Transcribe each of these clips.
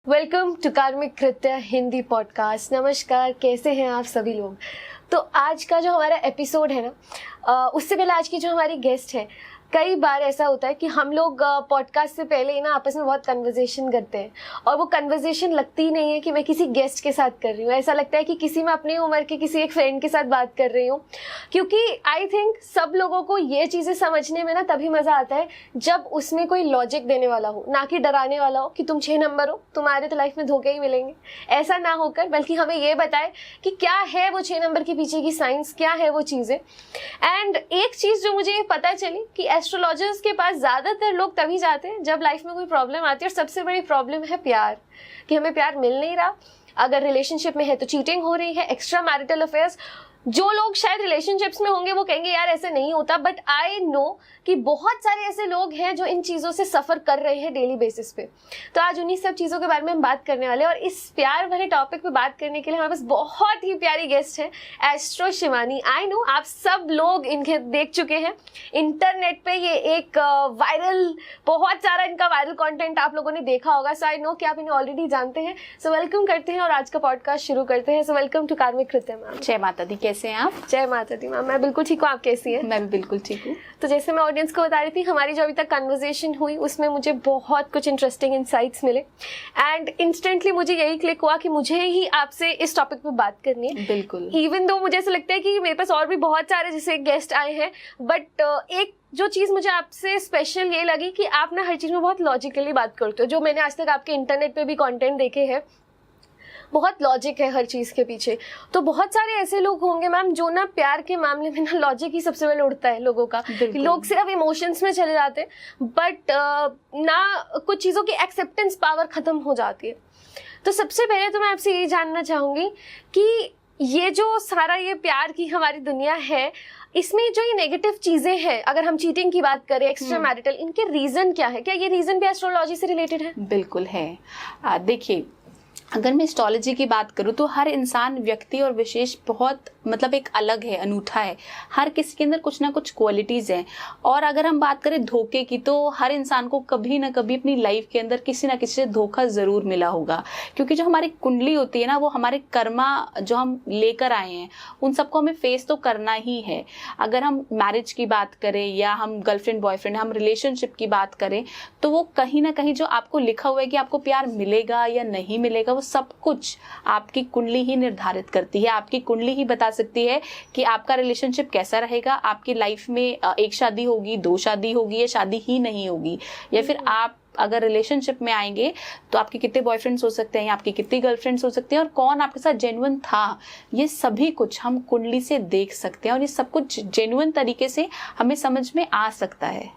Welcome to कार्मिक कृत्य Hindi podcast. नमस्कार, कैसे हैं आप सभी लोग। तो आज का जो हमारा एपिसोड है ना, उससे पहले आज की जो हमारी गेस्ट है, कई बार ऐसा होता है कि हम लोग पॉडकास्ट से पहले ही ना आपस में बहुत कन्वर्सेशन करते हैं और वो कन्वर्सेशन लगती ही नहीं है कि मैं किसी गेस्ट के साथ कर रही हूँ। ऐसा लगता है कि किसी मैं अपनी उम्र के किसी एक फ्रेंड के साथ बात कर रही हूँ, क्योंकि आई थिंक सब लोगों को ये चीज़ें समझने में ना तभी मज़ा आता है जब उसमें कोई लॉजिक देने वाला हो, ना कि डराने वाला हो कि तुम 6 नंबर हो, तुम्हारे तो लाइफ में धोखे ही मिलेंगे। ऐसा ना होकर बल्कि हमें ये बताए कि क्या है वो 6 नंबर के पीछे की साइंस, क्या है वो चीज़ें। एंड एक चीज़ जो मुझे पता चली कि एस्ट्रोलॉजर्स के पास ज़्यादातर लोग तभी जाते हैं जब लाइफ में कोई प्रॉब्लम आती है, और सबसे बड़ी प्रॉब्लम है प्यार, कि हमें प्यार मिल नहीं रहा। अगर रिलेशनशिप में है तो चीटिंग हो रही है, एक्स्ट्रा मैरिटल अफेयर्स। जो लोग शायद रिलेशनशिप्स में होंगे वो कहेंगे यार ऐसे नहीं होता, बट आई नो कि बहुत सारे ऐसे लोग हैं जो इन चीज़ों से सफ़र कर रहे हैं डेली बेसिस पे। तो आज उन्हीं सब चीज़ों के बारे में हम बात करने वाले हैं, और इस प्यार भरे टॉपिक पे बात करने के लिए हमारे पास बहुत ही प्यारी गेस्ट है, एस्ट्रो शिवानी। आई नो आप सब लोग इनके देख चुके हैं इंटरनेट पे, ये एक वायरल, बहुत सारा इनका वायरल कंटेंट आप लोगों ने देखा होगा। सो आई नो कि आप इन्हें ऑलरेडी जानते हैं। सो वेलकम करते हैं और आज का पॉडकास्ट शुरू करते हैं। सो वेलकम टू कार्मिक कृत्य मैम। जय माता दी, कैसे हैं आप? जय माता दी मैम, मैं बिल्कुल ठीक हूँ, आप कैसी हैं? मैं भी बिल्कुल ठीक हूँ। तो जैसे मैं ऑडियंस को बता रही थी, हमारी जो अभी तक कन्वर्सेशन हुई उसमें मुझे बहुत कुछ इंटरेस्टिंग इनसाइट्स मिले, एंड इंस्टेंटली मुझे यही क्लिक हुआ कि मुझे ही आपसे इस टॉपिक पे बात करनी है। बिल्कुल। इवन दो मुझे ऐसा लगता है कि मेरे पास और भी बहुत सारे जैसे गेस्ट आए हैं, बट एक जो चीज़ मुझे आपसे स्पेशल ये लगी कि आप ना हर चीज़ में बहुत लॉजिकली बात करते हो। जो मैंने आज तक आपके इंटरनेट पे भी कंटेंट देखे हैं, बहुत लॉजिक है हर चीज़ के पीछे। तो बहुत सारे ऐसे लोग होंगे मैम जो ना प्यार के मामले में ना लॉजिक ही सबसे पहले उड़ता है लोगों का, कि लोग सिर्फ इमोशंस में चले जाते हैं, बट ना कुछ चीज़ों की एक्सेप्टेंस पावर ख़त्म हो जाती है। तो सबसे पहले तो मैं आपसे ये जानना चाहूँगी कि ये जो सारा ये प्यार की हमारी दुनिया है, इसमें जो ये नेगेटिव चीज़ें हैं, अगर हम चीटिंग की बात करें, एक्स्ट्रा मैरिटल, इनके रीज़न क्या है? क्या ये रीज़न भी एस्ट्रोलॉजी से रिलेटेड है? बिल्कुल है। देखिए, अगर मैं एस्ट्रोलॉजी की बात करूँ तो हर इंसान, व्यक्ति और विशेष बहुत मतलब एक अलग है, अनूठा है। हर किसी के अंदर कुछ ना कुछ क्वालिटीज़ हैं। और अगर हम बात करें धोखे की, तो हर इंसान को कभी ना कभी अपनी लाइफ के अंदर किसी ना किसी से धोखा ज़रूर मिला होगा, क्योंकि जो हमारी कुंडली होती है ना, वो हमारे कर्मा जो हम लेकर आए हैं उन सबको हमें फेस तो करना ही है। अगर हम मैरिज की बात करें या हम गर्लफ्रेंड बॉयफ्रेंड, हम रिलेशनशिप की बात करें, तो वो कहीं ना कहीं जो आपको लिखा हुआ है कि आपको प्यार मिलेगा या नहीं मिलेगा, सब कुछ आपकी कुंडली ही निर्धारित करती है। आपकी कुंडली ही बता सकती है कि आपका रिलेशनशिप कैसा रहेगा, आपकी लाइफ में एक शादी होगी, 2 शादी होगी या शादी ही नहीं होगी, या फिर आप अगर रिलेशनशिप में आएंगे तो आपके कितने बॉयफ्रेंड्स हो सकते हैं या आपकी कितनी गर्लफ्रेंड्स हो सकती हैं, और कौन आपके साथ जेन्युइन था, ये सभी कुछ हम कुंडली से देख सकते हैं, और ये सब कुछ जेन्युइन तरीके से हमें समझ में आ सकता है।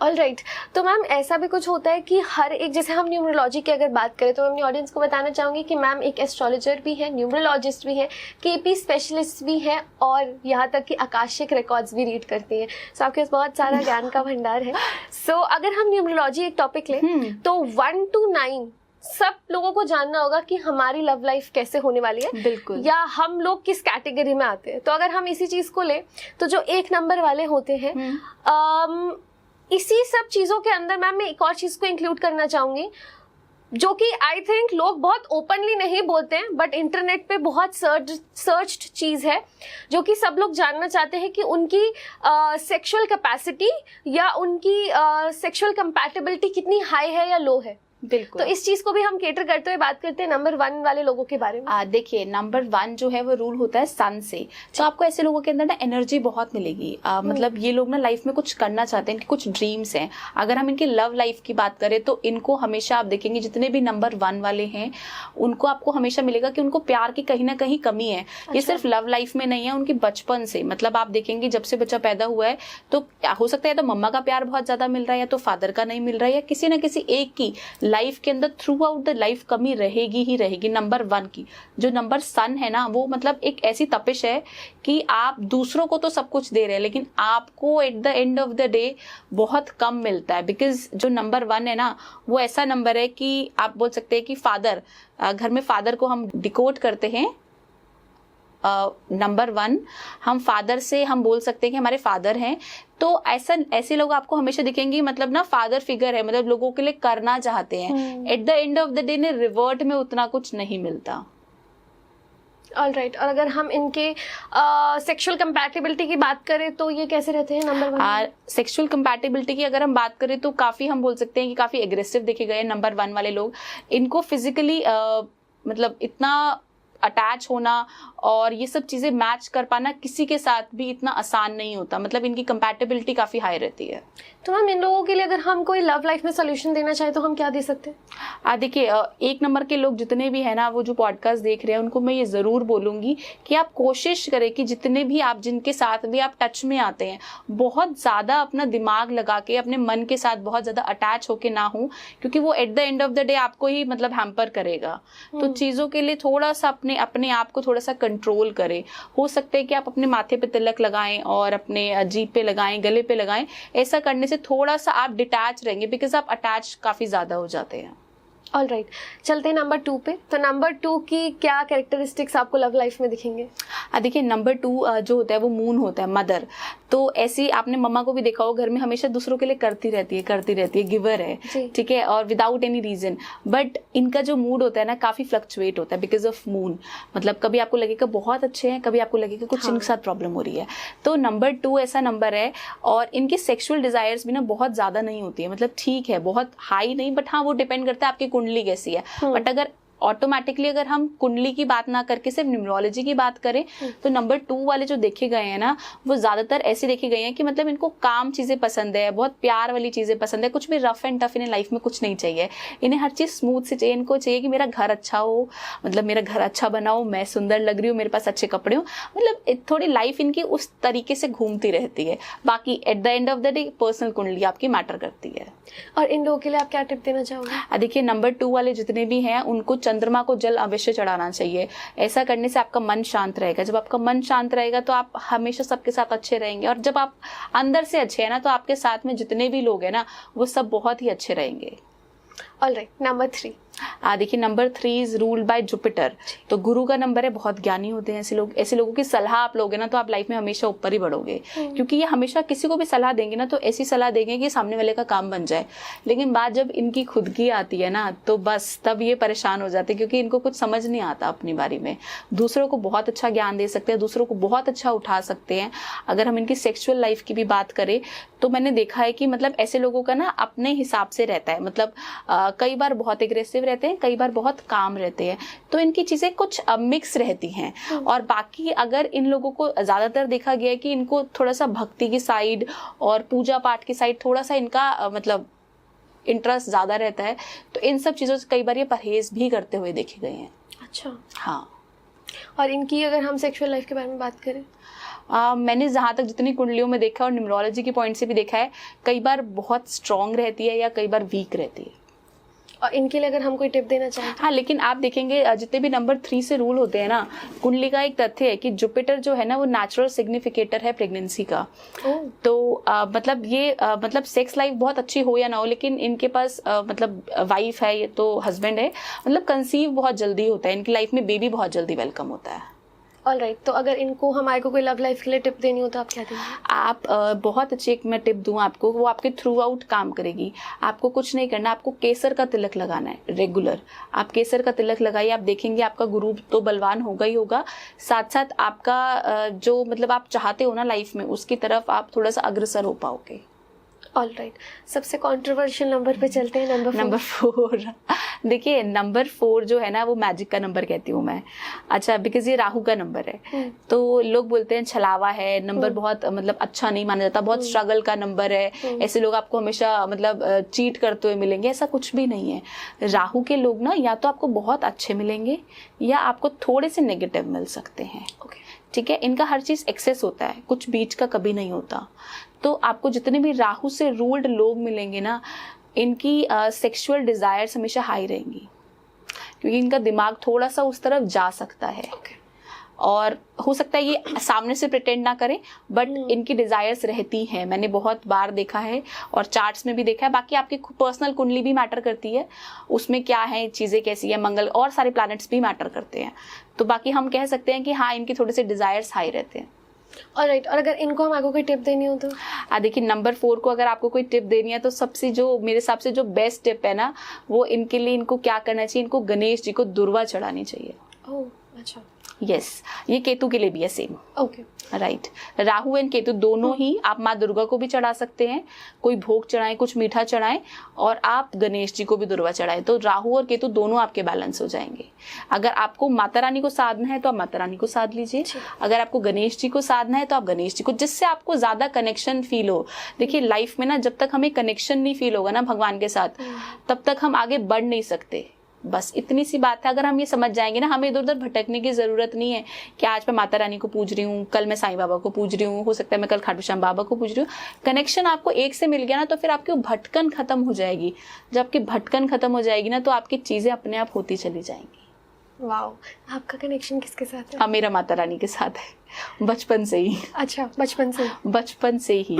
ऑलराइट। तो मैम ऐसा भी कुछ होता है कि हर एक, जैसे हम न्यूमरोलॉजी की अगर बात करें तो मैं अपनी ऑडियंस को बताना चाहूँगी कि मैम एक एस्ट्रोलॉजर भी है, न्यूमरोलॉजिस्ट भी है, केपी स्पेशलिस्ट भी है, और यहाँ तक कि आकाशिक रिकॉर्ड्स भी रीड करती हैं। सो आपके पास बहुत सारा ज्ञान का भंडार है। सो अगर हम न्यूमरोलॉजी एक टॉपिक लें तो 1 to 9 सब लोगों को जानना होगा कि हमारी लव लाइफ कैसे होने वाली है, बिल्कुल, या हम लोग किस कैटेगरी में आते हैं। तो अगर हम इसी चीज़ को लें तो जो 1 नंबर वाले होते हैं, इसी सब चीज़ों के अंदर मैम मैं एक और चीज़ को इंक्लूड करना चाहूँगी, जो कि आई थिंक लोग बहुत ओपनली नहीं बोलते हैं, बट इंटरनेट पे बहुत सर्च्ड चीज़ है, जो कि सब लोग जानना चाहते हैं कि उनकी सेक्सुअल कैपेसिटी या उनकी सेक्सुअल कंपैटिबिलिटी कितनी हाई है या लो है। बिल्कुल। तो इस चीज को भी हम केटर करते हुए बात करते हैं नंबर 1 वाले लोगों के बारे में। देखिए, नंबर 1 जो है वो रूल होता है सन से। तो आपको ऐसे लोगों के अंदर ना एनर्जी बहुत मिलेगी। मतलब ये लोग ना लाइफ में कुछ करना चाहते हैं, इनके कुछ ड्रीम्स हैं। अगर हम इनकी लव लाइफ की बात करें तो इनको हमेशा आप देखेंगे, जितने भी नंबर 1 वाले हैं उनको आपको हमेशा मिलेगा कि उनको प्यार की कहीं ना कहीं कमी है। ये सिर्फ लव लाइफ में नहीं है, उनकी बचपन से, मतलब आप देखेंगे जब से बच्चा पैदा हुआ है तो हो सकता है तो मम्मा का प्यार बहुत ज्यादा मिल रहा है, या तो फादर का नहीं मिल रहा है, या किसी ना किसी एक की लाइफ के अंदर थ्रू आउट द लाइफ कमी रहेगी ही रहेगी। नंबर 1 की जो नंबर सन है ना, वो मतलब एक ऐसी तपिश है कि आप दूसरों को तो सब कुछ दे रहे हैं, लेकिन आपको at the end of the day बहुत कम मिलता है। बिकॉज जो नंबर 1 है ना, वो ऐसा नंबर है कि आप बोल सकते हैं कि फादर, घर में फादर को हम डिकोड करते हैं नंबर 1 हम फादर से हम बोल सकते हैं कि हमारे फादर हैं, तो ऐसे लोग आपको हमेशा दिखेंगे, मतलब ना फादर फिगर है, मतलब लोगों के लिए करना चाहते हैं। At the end of the day ने रिवर्ट में उतना कुछ नहीं मिलता। All right. और अगर हम इनके सेक्सुअल कंपैटिबिलिटी की बात करें तो ये कैसे रहते हैं नंबर 1? सेक्सुअल कंपैटिबिलिटी की अगर हम बात करें तो काफ़ी हम बोल सकते हैं कि काफ़ी एग्रेसिव देखे गए नंबर 1 वाले लोग। इनको फिजिकली मतलब इतना अटैच होना और ये सब चीज़ें मैच कर पाना किसी के साथ भी इतना आसान नहीं होता, मतलब इनकी कंपैटिबिलिटी काफ़ी हाई रहती है। तो मैम इन लोगों के लिए अगर हम कोई लव लाइफ में सोल्यूशन देना चाहे तो हम क्या दे सकते हैं? देखिए 1 नंबर के लोग जितने भी है ना, वो जो पॉडकास्ट देख रहे हैं, उनको मैं ये ज़रूर बोलूँगी कि आप कोशिश करें कि जितने भी आप जिनके साथ भी आप टच में आते हैं, बहुत ज़्यादा अपना दिमाग लगा के अपने मन के साथ बहुत ज़्यादा अटैच होके ना हो, क्योंकि वो at the end of the day आपको ही मतलब हैम्पर करेगा। तो चीज़ों के लिए थोड़ा सा अपने आप को थोड़ा सा कंट्रोल करें। हो सकता है कि आप अपने माथे पे तिलक लगाएं और अपने जीभ पे लगाएं, गले पे लगाएं। ऐसा करने से थोड़ा सा आप डिटैच रहेंगे, बिकॉज आप अटैच काफ़ी ज़्यादा हो जाते हैं। ऑल राइट, चलते हैं नंबर 2 पे। तो नंबर 2 की क्या कैरेक्टरिस्टिक्स आपको लव लाइफ में दिखेंगे? देखिए नंबर 2 जो होता है वो मून होता है, मदर। तो ऐसी आपने मम्मा को भी देखा हो, घर में हमेशा दूसरों के लिए करती रहती है, गिवर है, ठीक है, और विदाउट एनी रीजन। बट इनका जो मूड होता है ना, काफ़ी फ्लक्चुएट होता है बिकॉज ऑफ मून। मतलब कभी आपको लगेगा बहुत अच्छे हैं, कभी आपको लगेगा कुछ इनके साथ प्रॉब्लम हो रही है। तो नंबर 2 ऐसा नंबर है, और इनकी सेक्सुअल डिजायर्स भी ना बहुत ज़्यादा नहीं होती है, मतलब ठीक है, बहुत हाई नहीं, बट हाँ वो डिपेंड करता है आपकी कुंडली कैसी है। बट अगर ऑटोमेटिकली अगर हम कुंडली की बात ना करके सिर्फ न्यूमरोलॉजी की बात करें तो नंबर 2 वाले जो देखे गए हैं ना, वो ज्यादातर ऐसे देखे गए हैं कि मतलब इनको काम चीजें पसंद है, बहुत प्यार वाली चीजें पसंद है, कुछ भी रफ एंड टफ इन्हें लाइफ में कुछ नहीं चाहिए। इन्हें हर चीज स्मूथ से चाहिए। इनको चाहिए कि मेरा घर अच्छा हो, मतलब मेरा घर अच्छा बना हो, मैं सुंदर लग रही हूँ, मेरे पास अच्छे कपड़े हो, मतलब थोड़ी लाइफ इनकी उस तरीके से घूमती रहती है। बाकी at the end of the day personal कुंडली आपकी मैटर करती है। और इन लोगों के लिए आप क्या टिप देना चाहोगे? देखिए नंबर 2 वाले जितने भी हैं, उनको चंद्रमा को जल अवश्य चढ़ाना चाहिए। ऐसा करने से आपका मन शांत रहेगा। जब आपका मन शांत रहेगा तो आप हमेशा सबके साथ अच्छे रहेंगे, और जब आप अंदर से अच्छे हैं ना, तो आपके साथ में जितने भी लोग हैं ना, वो सब बहुत ही अच्छे रहेंगे। All right, number 3। देखिए number 3 is ruled by Jupiter. तो गुरु का नंबर है, बहुत ज्ञानी होते हैं ऐसे लोगों की सलाह आप लोगे ना, तो आप लाइफ में हमेशा ऊपर ही बढ़ोगे। क्योंकि ये हमेशा किसी को भी सलाह देंगे ना, तो ऐसी सलाह देंगे कि सामने वाले का काम बन जाए। लेकिन बात जब इनकी खुद की आती है ना, तो बस तब ये परेशान हो जाते हैं, क्योंकि इनको कुछ समझ नहीं आता अपनी बारी में। दूसरों को बहुत अच्छा ज्ञान दे सकते हैं, दूसरों को बहुत अच्छा उठा सकते हैं। अगर हम इनकी सेक्सुअल लाइफ की भी बात करें तो मैंने देखा है कि मतलब ऐसे लोगों का ना अपने हिसाब से रहता है। मतलब कई बार बहुत एग्रेसिव रहते हैं, कई बार बहुत काम रहते हैं, तो इनकी चीज़ें कुछ मिक्स रहती हैं। और बाकी अगर इन लोगों को ज़्यादातर देखा गया है कि इनको थोड़ा सा भक्ति की साइड और पूजा पाठ की साइड थोड़ा सा इनका मतलब इंटरेस्ट ज़्यादा रहता है, तो इन सब चीज़ों से कई बार ये परहेज भी करते हुए देखे गए हैं। अच्छा, हाँ। और इनकी अगर हम सेक्सुअल लाइफ के बारे में बात करें, मैंने जहाँ तक जितनी कुंडलियों में देखा और न्यूमरोलॉजी के पॉइंट से भी देखा है, कई बार बहुत स्ट्रांग रहती है या कई बार वीक रहती है। और इनके लिए अगर हम कोई टिप देना चाहें तो? हाँ, लेकिन आप देखेंगे जितने भी नंबर 3 से रूल होते हैं ना, कुंडली का एक तथ्य है कि जुपिटर जो है ना, वो नेचुरल सिग्निफिकेटर है प्रेगनेंसी का। तो मतलब ये मतलब सेक्स लाइफ बहुत अच्छी हो या ना हो, लेकिन इनके पास मतलब वाइफ है, ये तो हस्बैंड है, मतलब कंसीव बहुत जल्दी होता है, इनकी लाइफ में बेबी बहुत जल्दी वेलकम होता है। ऑल राइट, तो अगर इनको हमारे को कोई लव लाइफ के लिए टिप देनी हो तो आप क्या देंगे? आप बहुत अच्छी एक मैं टिप दूं आपको, वो आपके थ्रू आउट काम करेगी। आपको कुछ नहीं करना, आपको केसर का तिलक लगाना है रेगुलर। आप केसर का तिलक लगाइए, आप देखेंगे आपका गुरु तो बलवान होगा ही होगा, साथ साथ आपका जो मतलब आप चाहते हो ना लाइफ में, उसकी तरफ आप थोड़ा सा अग्रसर हो पाओगे। ऑल राइट, सबसे कंट्रोवर्शियल नंबर पे चलते हैं, नंबर 4। देखिए नंबर 4 जो है ना, वो मैजिक का नंबर कहती हूँ मैं। अच्छा, बिकॉज ये राहु का नंबर है, तो लोग बोलते हैं छलावा है नंबर, बहुत मतलब अच्छा नहीं माना जाता, बहुत स्ट्रगल का नंबर है, ऐसे लोग आपको हमेशा मतलब चीट करते हुए मिलेंगे। ऐसा कुछ भी नहीं है। राहु के लोग ना या तो आपको बहुत अच्छे मिलेंगे या आपको थोड़े से नेगेटिव मिल सकते हैं। ठीक है, इनका हर चीज़ एक्सेस होता है, कुछ बीच का कभी नहीं होता। तो आपको जितने भी राहु से रूल्ड लोग मिलेंगे ना, इनकी सेक्सुअल डिजायर्स हमेशा हाई रहेंगी, क्योंकि इनका दिमाग थोड़ा सा उस तरफ जा सकता है। और हो सकता है ये सामने से प्रिटेंड ना करें, बट इनकी डिजायर्स रहती हैं, मैंने बहुत बार देखा है और चार्ट्स में भी देखा है। बाकी आपकी पर्सनल कुंडली भी मैटर करती है, उसमें क्या है, चीजें कैसी है, मंगल और सारे प्लैनेट्स भी मैटर करते हैं। तो बाकी हम कह सकते हैं कि हाँ, इनके थोड़े से डिजायर्स हाई रहते हैं। ऑलराइट, और अगर इनको हम आपको कोई टिप देनी हो तो? देखिए, नंबर 4 को अगर आपको कोई टिप देनी है तो सबसे जो मेरे हिसाब से जो बेस्ट टिप है ना, वो इनके लिए इनको क्या करना चाहिए, इनको गणेश जी को दुर्वा चढ़ानी चाहिए। ओह अच्छा। यस, ये केतु के लिए भी है same. Okay right, Rahu and Ketu दोनों ही आप माँ दुर्गा को भी चढ़ा सकते हैं, कोई भोग चढ़ाएं, कुछ मीठा चढ़ाएं, और आप गणेश जी को भी दुर्वा चढ़ाएं, तो राहु और केतु दोनों आपके बैलेंस हो जाएंगे। अगर आपको माता रानी को साधना है तो आप माता रानी को साध लीजिए, अगर आपको गणेश जी को साधना है तो आप गणेश जी को, जिससे आपको ज्यादा कनेक्शन फील हो। देखिए, लाइफ में ना जब तक हमें कनेक्शन नहीं फील होगा ना भगवान के साथ, तब तक हम आगे बढ़ नहीं सकते। बस इतनी सी बात है, अगर हम ये समझ जाएंगे ना, हमें इधर उधर भटकने की जरूरत नहीं है कि आज मैं माता रानी को पूज रही हूँ, कल मैं साईं बाबा को पूज रही हूँ, हो सकता है मैं कल खाटू श्याम बाबा को पूज रही हूँ। कनेक्शन आपको एक से मिल गया ना, तो फिर आपकी भटकन खत्म हो जाएगी। जब आपकी भटकन खत्म हो जाएगी ना, तो आपकी चीजें अपने आप होती चली जाएंगी। वाओ, आपका कनेक्शन किसके साथ है? हाँ, मेरा माता रानी के साथ है, बचपन से ही। अच्छा, बचपन से ही।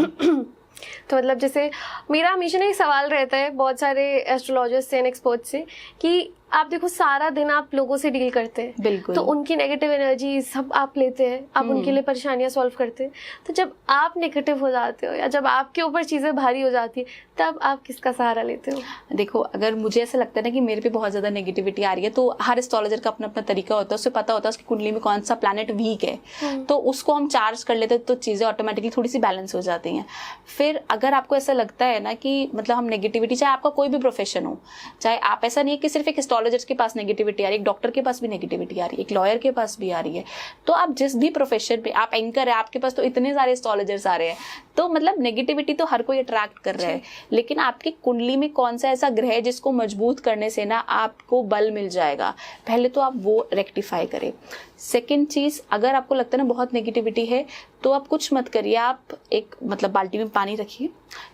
तो मतलब जैसे मेरा हमेशा ना एक सवाल रहता है बहुत सारे एस्ट्रोलॉजर्स एंड एक्सपर्ट से कि आप देखो सारा दिन आप लोगों से डील करते हैं, बिल्कुल, तो उनकी नेगेटिव एनर्जी सब आप लेते हैं, आप उनके लिए परेशानियां सॉल्व करते हैं। तो जब आप नेगेटिव हो जाते हो या जब आपके ऊपर चीजें भारी हो जाती है, तब आप किसका सहारा लेते हो? देखो, अगर मुझे ऐसा लगता है ना कि मेरे पे बहुत ज्यादा नेगेटिविटी आ रही है, तो हर एस्ट्रोलॉजर का अपना अपना तरीका होता है, उससे पता होता है उसकी कुंडली में कौन सा प्लैनेट वीक है, तो उसको हम चार्ज कर लेते हैं, तो चीजें ऑटोमेटिकली थोड़ी सी बैलेंस हो जाती हैं। फिर अगर आपको ऐसा लगता है ना कि मतलब हम नेगेटिविटी, चाहे आपका कोई भी प्रोफेशन हो, चाहे आप, ऐसा नहीं है कि सिर्फ एक एस्ट्रोलॉजर के पास नेगेटिविटी आ रही है, एक डॉक्टर के पास भी नेगेटिविटी आ रही है, एक लॉयर के पास भी आ रही है, तो आप जिस भी प्रोफेशन पे, आप एंकर है, आपके पास तो इतने सारे एस्ट्रोलॉजर्स आ रहे हैं, तो मतलब नेगेटिविटी तो हर कोई अट्रैक्ट कर रहा है, लेकिन आपकी कुंडली में कौन सा ऐसा ग्रह है जिसको मजबूत करने से ना आपको बल मिल जाएगा, पहले तो आप वो रेक्टिफाई करें। सेकेंड चीज, अगर आपको लगता है ना बहुत नेगेटिविटी है, तो आप कुछ मत करिए, आप एक मतलब बाल्टी में पानी रखिए,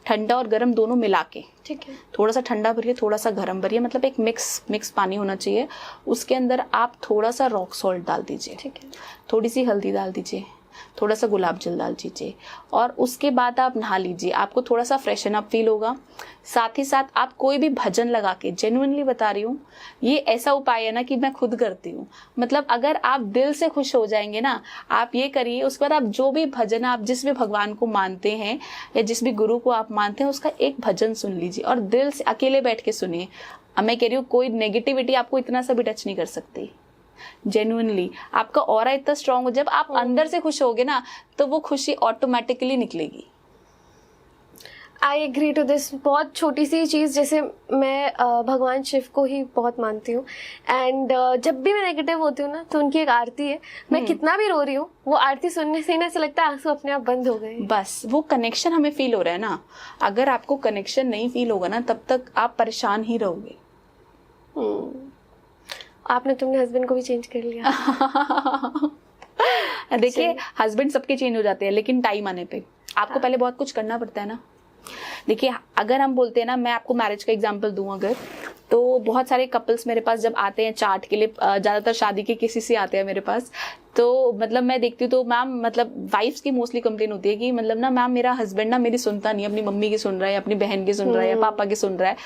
ठंडा और गर्म दोनों मिला के, ठीक है, थोड़ा सा ठंडा भरिए, थोड़ा सा गर्म भरिए, मतलब एक मिक्स पानी होना चाहिए। उसके अंदर आप थोड़ा सा रॉक सॉल्ट डाल दीजिए, ठीक है, थोड़ी सी हल्दी डाल दीजिए, थोड़ा सा गुलाब जल डाल दीजिए, और उसके बाद आप नहा लीजिए, आपको थोड़ा सा फ्रेशन अप फील होगा। साथ ही साथ आप कोई भी भजन लगा के, जेन्युइनली बता रही हूँ, ये ऐसा उपाय है ना कि मैं खुद करती हूँ, मतलब अगर आप दिल से खुश हो जाएंगे ना, आप ये करिए, उसके बाद आप जो भी भजन, आप जिस भी भगवान को मानते हैं या जिस भी गुरु को आप मानते हैं, उसका एक भजन सुन लीजिए और दिल से अकेले बैठ के सुनिए। अब मैं कह रही हूँ, कोई नेगेटिविटी आपको इतना सा भी टच नहीं कर सकती। जेन्युइनली आपका ऑरा इतना स्ट्रांग हो, जब आप अंदर से खुश होगे ना, तो वो खुशी ऑटोमेटिकली निकलेगी। I agree to this. बहुत छोटी सी चीज़, जैसे मैं भगवान शिव को ही बहुत मानती हूँ, एंड जब भी मैं नेगेटिव होती हूँ ना, तो उनकी एक आरती है, मैं कितना भी रो रही हूँ, वो आरती सुनने से ही ना ऐसा लगता है आंसू अपने आप बंद हो गए। बस वो कनेक्शन हमें फील हो रहा है ना, अगर आपको कनेक्शन नहीं फील होगा ना, तब तक आप परेशान ही रहोगे। आपने तुमने हस्बैंड को भी चेंज कर लिया। देखिए, हस्बैंड सबके चेंज हो जाते हैं, लेकिन टाइम आने पे आपको पहले बहुत कुछ करना पड़ता है ना। देखिए, अगर हम बोलते हैं ना, मैं आपको मैरिज का एग्जांपल दूं अगर, तो बहुत सारे कपल्स मेरे पास जब आते हैं चार्ट के लिए, ज़्यादातर शादी के किसी से आते हैं मेरे पास, तो मतलब मैं देखती हूँ, तो मैम मतलब वाइफ्स की मोस्टली कंप्लेन होती है कि मतलब ना मैम, मेरा हस्बैंड ना मेरी सुनता नहीं, अपनी मम्मी की सुन रहा है, अपनी बहन की सुन रहा है, या पापा की सुन रहा है।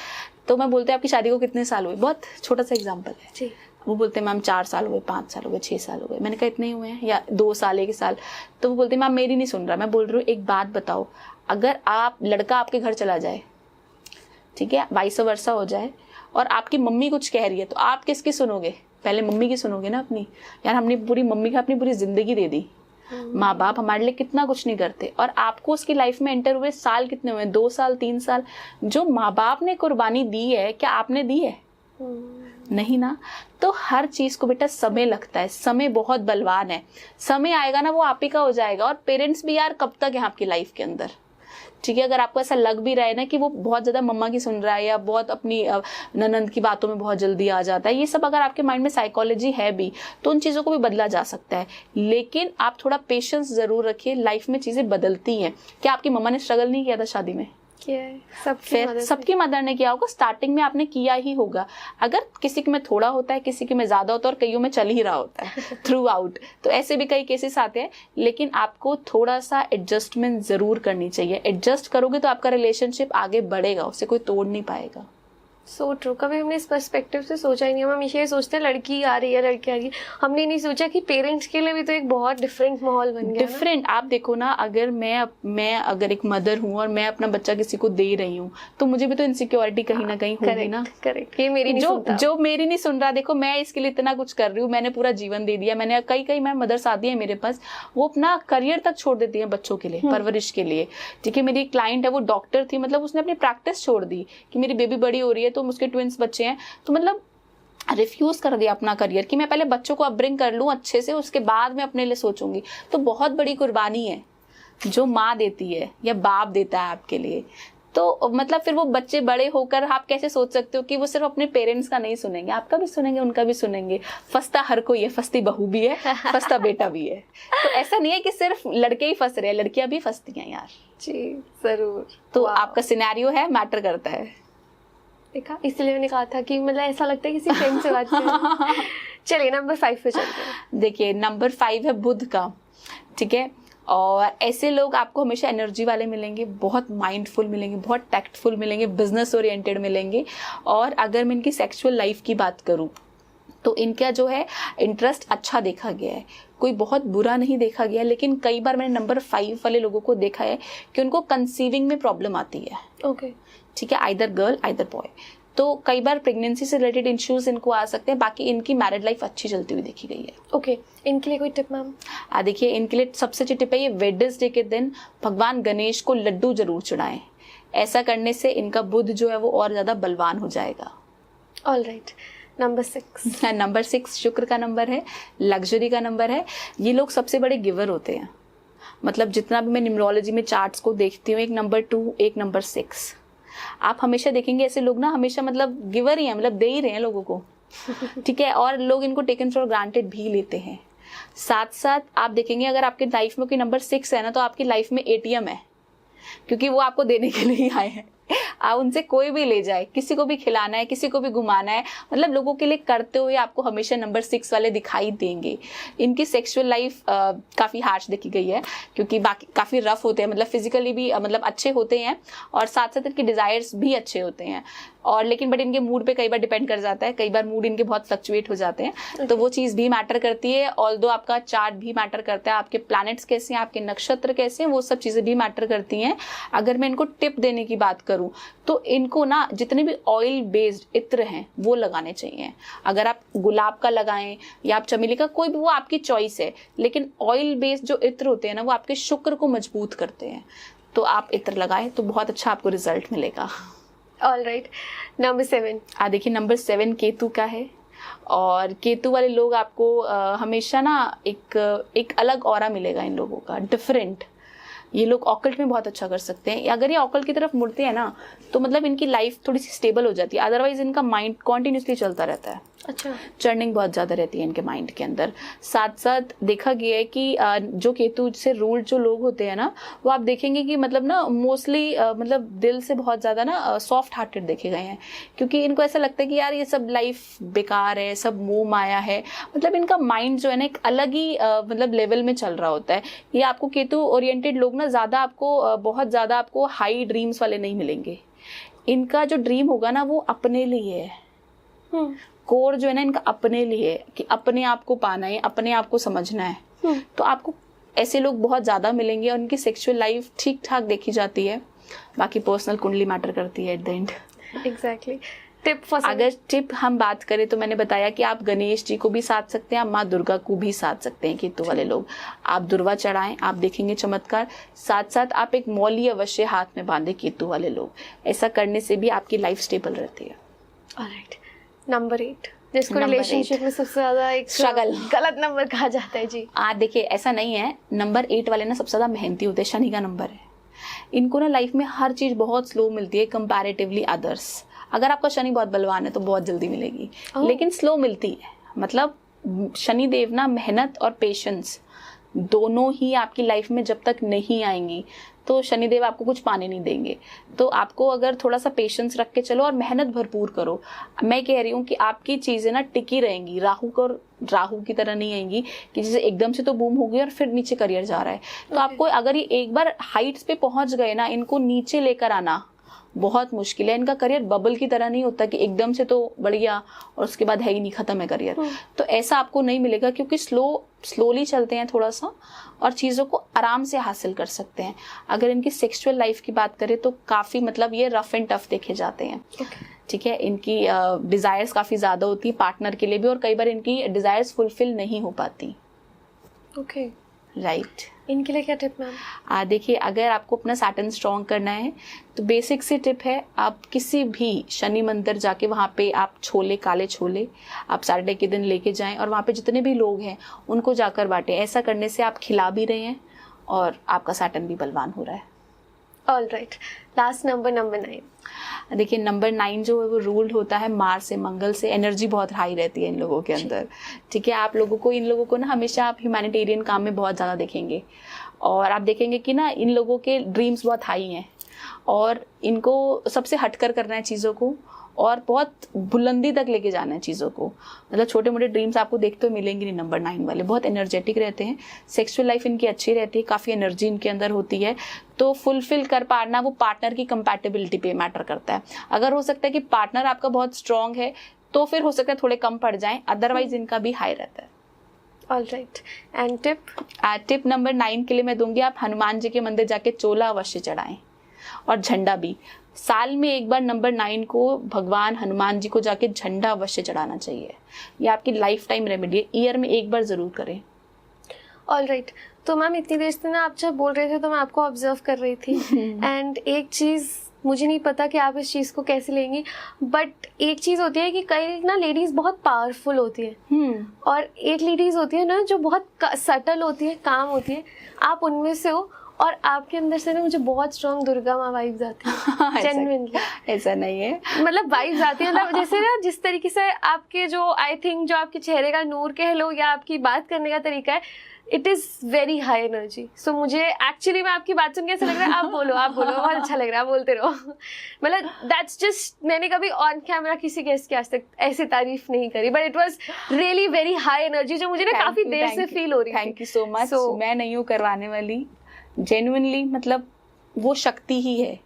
तो मैं बोलते हैं आपकी शादी को कितने साल हुए, बहुत छोटा सा एग्जाम्पल है जी। वो बोलते हैं मैम 4 साल हुए, 5 साल हो गए, 6 साल हो गए। मैंने कहा इतने ही हुए हैं, या 2 साल 1 साल। तो वो बोलते हैं मैम मेरी नहीं सुन रहा। मैं बोल रही हूँ एक बात बताओ, अगर आप लड़का आपके घर चला जाए, ठीक है, वाइस वर्सा हो जाए, और आपकी मम्मी कुछ कह रही है, तो आप किसकी सुनोगे? पहले मम्मी की सुनोगे ना अपनी। यार हमने पूरी मम्मी को अपनी पूरी जिंदगी दे दी। माँ बाप हमारे लिए कितना कुछ नहीं करते, और आपको उसकी लाइफ में एंटर हुए साल कितने हुए? 2 साल 3 साल। जो माँ बाप ने कुर्बानी दी है, क्या आपने दी है? नहीं ना। तो हर चीज को बेटा समय लगता है, समय बहुत बलवान है, समय आएगा ना वो आप ही का हो जाएगा। और पेरेंट्स भी यार कब तक है आपकी लाइफ के अंदर, ठीक है। अगर आपको ऐसा लग भी रहा है ना कि वो बहुत ज्यादा मम्मा की सुन रहा है, या बहुत अपनी ननंद की बातों में बहुत जल्दी आ जाता है, ये सब अगर आपके माइंड में साइकोलॉजी है भी, तो उन चीजों को भी बदला जा सकता है। लेकिन आप थोड़ा पेशेंस जरूर रखिए, लाइफ में चीजें बदलती हैं। क्या आपकी मम्मा ने स्ट्रगल नहीं किया था शादी में? किया है, सबकी फिर मदद से। सबकी मदर ने किया होगा, स्टार्टिंग में आपने किया ही होगा। अगर किसी के में थोड़ा होता है, किसी के में ज्यादा होता है, और कईयों में चल ही रहा होता है थ्रू आउट, तो ऐसे भी कई केसेस आते हैं। लेकिन आपको थोड़ा सा एडजस्टमेंट जरूर करनी चाहिए। एडजस्ट करोगे तो आपका रिलेशनशिप आगे बढ़ेगा, उसे कोई तोड़ नहीं पाएगा। So true. कभी हमने इस पर्सपेक्टिव से सोचा ही नहीं। हम हमेशा ये सोचते हैं लड़की आ रही है, लड़की आ रही है। हमने नहीं सोचा कि पेरेंट्स के लिए भी तो एक बहुत डिफरेंट माहौल बन गया। डिफरेंट, आप देखो ना, अगर मैं अगर एक मदर हूँ और मैं अपना बच्चा किसी को दे रही हूँ, तो मुझे भी तो इनसिक्योरिटी कहीं ना कहीं होगी ना। करेक्ट। ये मेरी नहीं सुनता। जो मेरी नहीं सुन रहा, देखो मैं इसके लिए इतना कुछ कर रही हूँ, मैंने पूरा जीवन दे दिया, मैंने कई मैं मदर्स आती है मेरे पास, वो अपना करियर तक छोड़ देती है बच्चों के लिए, परवरिश के लिए। ठीक है, मेरी क्लाइंट है, वो डॉक्टर थी, मतलब उसने अपनी प्रैक्टिस छोड़ दी कि मेरी बेबी बड़ी हो रही है, तो उसके ट्विंस बच्चे हैं, तो मतलब रिफ्यूज कर दिया अपना करियर कि मैं पहले बच्चों को अपब्रिंग कर लूं अच्छे से, उसके बाद मैं अपने लिए सोचूंगी। तो बहुत बड़ी कुर्बानी है जो माँ देती है या बाप देता है आपके लिए। तो मतलब फिर वो बच्चे बड़े होकर आप कैसे सोच सकते हो कि वो सिर्फ अपने पेरेंट्स का नहीं सुनेंगे, आपका भी सुनेंगे, उनका भी सुनेंगे। फंसता हर कोई है, फंसती बहू भी है, फंसता बेटा भी है। तो ऐसा नहीं है कि सिर्फ लड़के ही फंस रहे हैं, लड़कियां भी फंसती हैं यार जी जरूर। तो आपका सिनेरियो है, मैटर करता है। देखा, इसलिए मैंने कहा था कि मतलब ऐसा लगता है किसी फ्रेंड से बात कर। चलिए नंबर 5 पे चलते हैं। देखिए नंबर 5 है बुध का। ठीक है, और ऐसे लोग आपको हमेशा एनर्जी वाले मिलेंगे, बहुत माइंडफुल मिलेंगे, बहुत टैक्टफुल मिलेंगे, बिजनेस ओरिएंटेड मिलेंगे। और अगर मैं इनकी सेक्सुअल लाइफ की बात करूं तो इनका जो है इंटरेस्ट अच्छा देखा गया है, कोई बहुत बुरा नहीं देखा गया। लेकिन कई बार मैंने नंबर 5 वाले लोगों को देखा है कि उनको कंसीविंग में प्रॉब्लम आती है। ओके। ठीक है, आइदर गर्ल आइदर बॉय। तो कई बार प्रेगनेंसी से रिलेटेड इश्यूज इनको आ सकते हैं। बाकी इनकी मैरिड लाइफ अच्छी चलती हुई देखी गई है। ओके, इनके लिए कोई टिप मैम? देखिए इनके लिए सबसे अच्छी टिप है, ये वेडनेसडे के दिन भगवान गणेश को लड्डू जरूर चढ़ाएं। ऐसा करने से इनका बुध जो है वो और ज्यादा बलवान हो जाएगा। Alright, number 6। नंबर 6 शुक्र का नंबर है, लग्जरी का नंबर है। ये लोग सबसे बड़े गिवर होते हैं। मतलब जितना भी मैं न्यूमरोलॉजी में चार्ट्स को देखती हूँ, एक नंबर 2 एक नंबर 6, आप हमेशा देखेंगे ऐसे लोग ना हमेशा मतलब गिवर ही हैं, मतलब दे ही रहे हैं लोगों को। ठीक है, और लोग इनको टेकन फॉर ग्रांटेड भी लेते हैं। साथ साथ आप देखेंगे अगर आपके लाइफ में कोई नंबर 6 है ना, तो आपकी लाइफ में ATM है, क्योंकि वो आपको देने के लिए आए हैं। आप उनसे कोई भी ले जाए, किसी को भी खिलाना है, किसी को भी घुमाना है, मतलब लोगों के लिए करते हुए आपको हमेशा नंबर 6 वाले दिखाई देंगे। इनकी सेक्सुअल लाइफ काफ़ी हार्श देखी गई है, क्योंकि बाकी काफ़ी रफ होते हैं, मतलब फिजिकली भी मतलब अच्छे होते हैं, और साथ साथ इनके डिज़ायर्स भी अच्छे होते हैं। और लेकिन बट इनके मूड पे कई बार डिपेंड कर जाता है, कई बार मूड इनके बहुत फ्लक्चुएट हो जाते हैं। तो वो चीज़ भी मैटर करती है। ऑल्दो आपका चार्ट भी मैटर करता है, आपके प्लैनेट्स कैसे हैं, आपके नक्षत्र कैसे हैं, वो सब चीज़ें भी मैटर करती हैं। अगर मैं इनको टिप देने की बात करूं तो इनको ना जितने भी ऑयल बेस्ड इत्र हैं वो लगाने चाहिए। अगर आप गुलाब का लगाएं या आप चमेली का, कोई भी, वो आपकी चॉइस है। लेकिन ऑयल बेस्ड जो इत्र होते हैं ना, वो आपके शुक्र को मजबूत करते हैं। तो आप इत्र लगाएं तो बहुत अच्छा आपको रिजल्ट मिलेगा। Alright, number 7। देखिए नंबर 7 केतु का है। और केतु वाले लोग आपको हमेशा ना एक अलग ऑरा मिलेगा इन लोगों का, डिफरेंट। ये लोग ऑकल्ट में बहुत अच्छा कर सकते हैं। अगर ये ऑकल्ट की तरफ मुड़ते हैं ना, तो मतलब इनकी लाइफ थोड़ी सी स्टेबल हो जाती है। अदरवाइज इनका माइंड कॉन्टिन्यूसली चलता रहता है। अच्छा, चर्निंग बहुत ज़्यादा रहती है इनके माइंड के अंदर। साथ साथ देखा गया है कि जो केतु से रूल्ड जो लोग होते हैं ना, वो आप देखेंगे कि मतलब ना मोस्टली मतलब दिल से बहुत ज़्यादा ना सॉफ्ट हार्टेड देखे गए हैं, क्योंकि इनको ऐसा लगता है कि यार ये सब लाइफ बेकार है, सब मोह माया है। मतलब इनका माइंड जो है ना एक अलग ही मतलब लेवल में चल रहा होता है। ये आपको केतु ओरिएंटेड लोग ना ज़्यादा आपको बहुत ज़्यादा आपको हाई ड्रीम्स वाले नहीं मिलेंगे। इनका जो ड्रीम होगा ना वो अपने लिए है। कोर जो है ना इनका अपने लिए, कि अपने आप को पाना है, अपने आप को समझना है। तो आपको ऐसे लोग बहुत ज्यादा मिलेंगे, और उनकी सेक्सुअल लाइफ ठीक ठाक देखी जाती है। बाकी पर्सनल कुंडली मैटर करती है at the end. Exactly. Tip for, अगर टिप हम बात करें तो मैंने बताया कि आप गणेश जी को भी साध सकते हैं, आप माँ दुर्गा को भी साध सकते हैं। केतु वाले लोग आप दुर्वा चढ़ाएं, आप देखेंगे चमत्कार। साथ साथ आप एक मौली अवश्य हाथ में बांधे केतु वाले लोग। ऐसा करने से भी आपकी लाइफ स्टेबल रहती है। ऑलराइट, नंबर 8, जिसको रिलेशनशिप में सबसे ज्यादा एक स्ट्रगल, गलत नंबर कहा जाता है जी। देखिए ऐसा नहीं है, नंबर 8 वाले ना सबसे ज्यादा मेहनती होते हैं, शनि का नंबर है। इनको ना लाइफ में हर चीज बहुत स्लो मिलती है कंपैरेटिवली अदर्स। अगर आपका शनि बहुत बलवान है तो बहुत जल्दी मिलेगी, लेकिन स्लो मिलती है। मतलब शनि देव ना मेहनत और पेशेंस दोनों ही आपकी लाइफ में जब तक नहीं आएंगी तो शनिदेव आपको कुछ पाने नहीं देंगे। तो आपको अगर थोड़ा सा पेशेंस रख के चलो और मेहनत भरपूर करो। मैं कह रही हूँ कि आपकी चीजें ना टिकी रहेंगी, राहु की तरह नहीं आएंगी कि जैसे एकदम से तो बूम हो गई और फिर नीचे करियर जा रहा है। तो आपको अगर ये एक बार हाइट्स पे पहुंच गए ना, इनको नीचे लेकर आना बहुत मुश्किल है। इनका करियर बबल की तरह नहीं होता कि एकदम से तो बढ़ गया और उसके बाद है ही नहीं, खत्म है करियर। तो ऐसा आपको नहीं मिलेगा, क्योंकि स्लोली चलते हैं थोड़ा सा और चीज़ों को आराम से हासिल कर सकते हैं। अगर इनकी सेक्सुअल लाइफ की बात करें तो काफ़ी मतलब ये रफ एंड टफ देखे जाते हैं। ठीक है, इनकी डिज़ायर्स काफ़ी ज़्यादा होती है पार्टनर के लिए भी, और कई बार इनकी डिज़ायर्स फुलफिल नहीं हो पाती। Okay, right. इनके लिए क्या टिप मैम? देखिए, अगर आपको अपना सैटर्न स्ट्रॉन्ग करना है तो बेसिक सी टिप है, आप किसी भी शनि मंदिर जाके वहाँ पे आप छोले, काले छोले आप सैटरडे के दिन लेके जाएं और वहाँ पे जितने भी लोग हैं उनको जाकर बांटें। ऐसा करने से आप खिला भी रहे हैं और आपका सैटर्न भी बलवान हो रहा है। All right, last number 9। देखिए, नंबर 9 जो है वो रूल्ड होता है मार्स से, मंगल से। एनर्जी बहुत हाई रहती है इन लोगों के अंदर। ठीक है, आप लोगों को, इन लोगों को ना हमेशा आप ह्यूमैनिटेरियन काम में बहुत ज़्यादा देखेंगे, और आप देखेंगे कि ना इन लोगों के ड्रीम्स बहुत हाई हैं और इनको सबसे हटकर करना है चीज़ों को और बहुत बुलंदी तक लेके जाना है चीज़ों को। मतलब छोटे मोटे ड्रीम्स आपको देखते हुए मिलेंगे नहीं। नंबर 9 वाले बहुत एनर्जेटिक रहते हैं, सेक्सुअल लाइफ इनकी अच्छी रहती है, काफ़ी एनर्जी इनके अंदर होती है। तो फुलफिल कर पाना वो पार्टनर की कंपैटिबिलिटी पे मैटर करता है। अगर हो सकता है कि पार्टनर आपका बहुत स्ट्रांग है तो फिर हो सकता है थोड़े कम पड़ जाएं, अदरवाइज इनका भी हाई रहता है। All right, and tip number 9 के लिए मैं दूंगी, आप हनुमान जी के मंदिर जाके चोला अवश्य चढ़ाएं और झंडा भी। साल में एक बार नंबर 9 को भगवान हनुमान जी को जाके झंडा अवश्य चढ़ाना चाहिए। ये आपकी लाइफ टाइम रेमेडी है, ईयर में एक बार जरूर करें। ऑल राइट, तो मैम इतनी देर से ना आप जब बोल रहे थे तो मैं आपको ऑब्जर्व कर रही थी एंड एक चीज़ मुझे नहीं पता कि आप इस चीज़ को कैसे लेंगी, बट एक चीज़ होती है कि कई ना लेडीज़ बहुत पावरफुल होती है और एक लेडीज़ होती है ना जो बहुत सटल होती है, काम होती है। आप उनमें से हो और आपके अंदर से ना मुझे बहुत स्ट्रॉन्ग दुर्गा माँ वाइब्स आती है। जेन्युइनली ऐसा नहीं है, मतलब वाइब्स आती है, मतलब जैसे ना जिस तरीके से आपके जो आई थिंक जो आपके चेहरे का नूर कह लो या आपकी बात करने का तरीका है, it is very high energy. So मुझे एक्चुअली में आपकी बात सुन के ऐसा लग रहा है, आप बोलो बहुत अच्छा लग रहा है, आप बोलते रहो। मतलब दैट्स जस्ट, मैंने कभी ऑन कैमरा किसी गेस्ट की आज तक ऐसी तारीफ नहीं करी, but it was really very high energy जो मुझे ना काफी देर से फील हो रही थी। Thank you so much. मैं नहीं हूँ करवाने वाली, जेन्युइनली मतलब वो शक्ति ही है।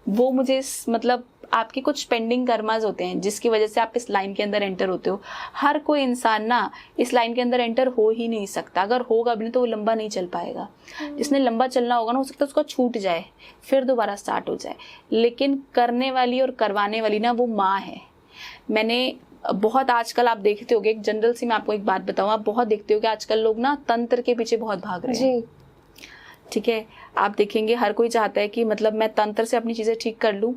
वो मुझे मतलब आपके कुछ पेंडिंग कर्मास होते हैं जिसकी वजह से आप इस लाइन के अंदर एंटर होते हो। हर कोई इंसान ना इस लाइन के अंदर एंटर हो ही नहीं सकता। अगर होगा भी नहीं तो वो लंबा नहीं चल पाएगा। जिसने लंबा चलना होगा ना, हो सकता है उसको छूट जाए फिर दोबारा स्टार्ट हो जाए, लेकिन करने वाली और करवाने वाली ना वो माँ है। मैंने बहुत आजकल आप देखते होगे, एक जनरल सी मैं आपको एक बात बताऊँ, आप बहुत देखते हो कि आजकल लोग ना तंत्र के पीछे बहुत भाग रहे हैं। ठीक है, आप देखेंगे हर कोई चाहता है कि मतलब मैं तंत्र से अपनी चीज़ें ठीक कर लूँ।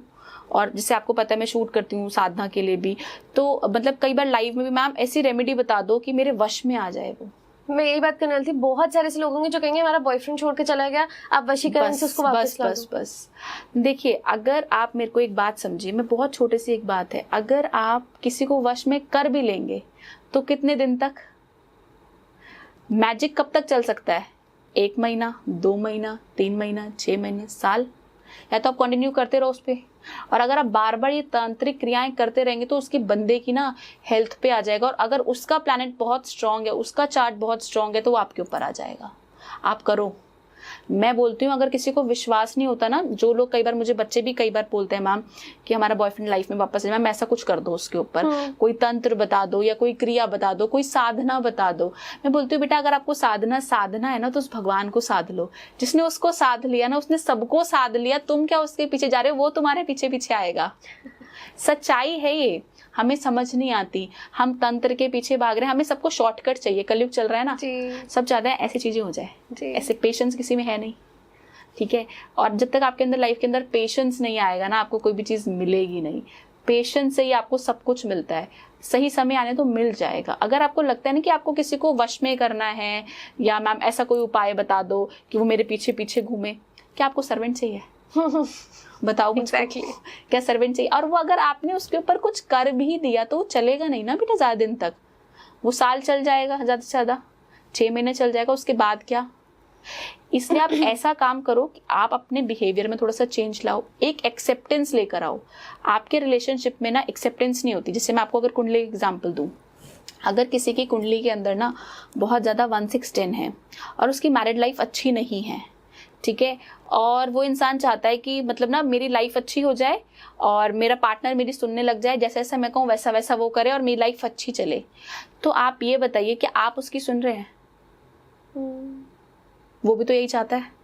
और जैसे आपको पता है मैं शूट करती हूँ साधना के लिए भी, तो मतलब कई बार लाइव में भी मैम ऐसी रेमेडी बता दो कि मेरे वश में आ जाए। वो मैं यही बात करने वाली थी, बहुत सारे ऐसे लोग होंगे जो कहेंगे हमारा बॉयफ्रेंड छोड़ के चला गया, आप वशीकरण से उसको वापस ला दो। बस देखिए, अगर आप मेरे को एक बात समझिए, मैं बहुत छोटी सी एक बात है, अगर आप किसी को वश में कर भी लेंगे तो कितने दिन तक? मैजिक कब तक चल सकता है? 1 महीना, 2 महीना, 3 महीना, 6 महीने, साल? या तो आप कंटिन्यू करते रहो उस पर। और अगर आप बार बार ये तांत्रिक क्रियाएं करते रहेंगे तो उसकी बंदे की ना हेल्थ पे आ जाएगा। और अगर उसका प्लैनेट बहुत स्ट्रांग है, उसका चार्ट बहुत स्ट्रांग है, तो वो आपके ऊपर आ जाएगा। आप करो। मैं बोलती हूँ, अगर किसी को विश्वास नहीं होता ना, जो लोग कई बार, मुझे बच्चे भी कई बार बोलते हैं मैम कि हमारा बॉयफ्रेंड लाइफ में वापस, मैम ऐसा कुछ कर दो उसके ऊपर, कोई तंत्र बता दो या कोई क्रिया बता दो, कोई साधना बता दो। मैं बोलती हूँ बेटा, अगर आपको साधना है ना तो उस भगवान को साध लो। जिसने उसको साध लिया ना, उसने सबको साध लिया। तुम क्या उसके पीछे जा रहे हो? वो तुम्हारे पीछे पीछे आएगा। सच्चाई है ये, हमें समझ नहीं आती, हम तंत्र के पीछे भाग रहे हैं। हमें सबको शॉर्टकट चाहिए, कलयुग चल रहा है ना, सब चाहते हैं ऐसी चीजें हो जाए। ऐसे पेशेंस किसी में है नहीं। ठीक है, और जब तक आपके अंदर लाइफ के अंदर पेशेंस नहीं आएगा ना, आपको कोई भी चीज मिलेगी नहीं। पेशेंस से ही आपको सब कुछ मिलता है। सही समय आने तो मिल जाएगा। अगर आपको लगता है ना कि आपको किसी को वश में करना है, या मैम ऐसा कोई उपाय बता दो कि वो मेरे पीछे पीछे घूमे, क्या आपको सर्वेंट चाहिए? बताओ मुझे। क्या सर्वेंट चाहिए? और वो अगर आपने उसके ऊपर कुछ कर भी दिया तो वो चलेगा नहीं ना बेटा ज्यादा दिन तक। वो साल चल जाएगा, ज्यादा से ज्यादा 6 महीने चल जाएगा, उसके बाद क्या? इसलिए आप ऐसा काम करो कि आप अपने बिहेवियर में थोड़ा सा चेंज लाओ, एक एक्सेप्टेंस लेकर आओ। आपके रिलेशनशिप में ना एक्सेप्टेंस नहीं होती। जैसे मैं आपको अगर कुंडली एग्जाम्पल दूं, अगर किसी की कुंडली के अंदर ना बहुत ज़्यादा 1-6-10 है और उसकी मैरिड लाइफ अच्छी नहीं है, ठीक है, और वो इंसान चाहता है कि मतलब ना मेरी लाइफ अच्छी हो जाए और मेरा पार्टनर मेरी सुनने लग जाए, जैसा जैसा मैं कहूँ वैसा वैसा वो करे और मेरी लाइफ अच्छी चले, तो आप ये बताइए कि आप उसकी सुन रहे हैं? वो भी तो यही चाहता है।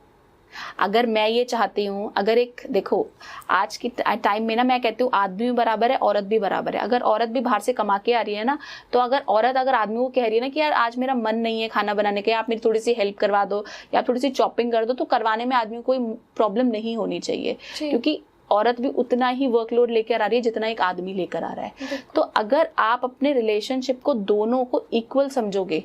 अगर मैं ये चाहती हूँ, अगर एक देखो आज की टाइम में ना मैं कहती हूँ आदमी भी बराबर है, औरत भी बराबर है। अगर औरत भी बाहर से कमा के आ रही है ना, तो अगर औरत अगर आदमी को कह रही है ना कि यार आज मेरा मन नहीं है खाना बनाने का, आप मेरी थोड़ी सी हेल्प करवा दो या थोड़ी सी चॉपिंग कर दो, तो करवाने में आदमी को कोई प्रॉब्लम नहीं होनी चाहिए, क्योंकि औरत भी उतना ही वर्कलोड लेकर आ रही है जितना एक आदमी लेकर आ रहा है। तो अगर आप अपने रिलेशनशिप को दोनों को इक्वल समझोगे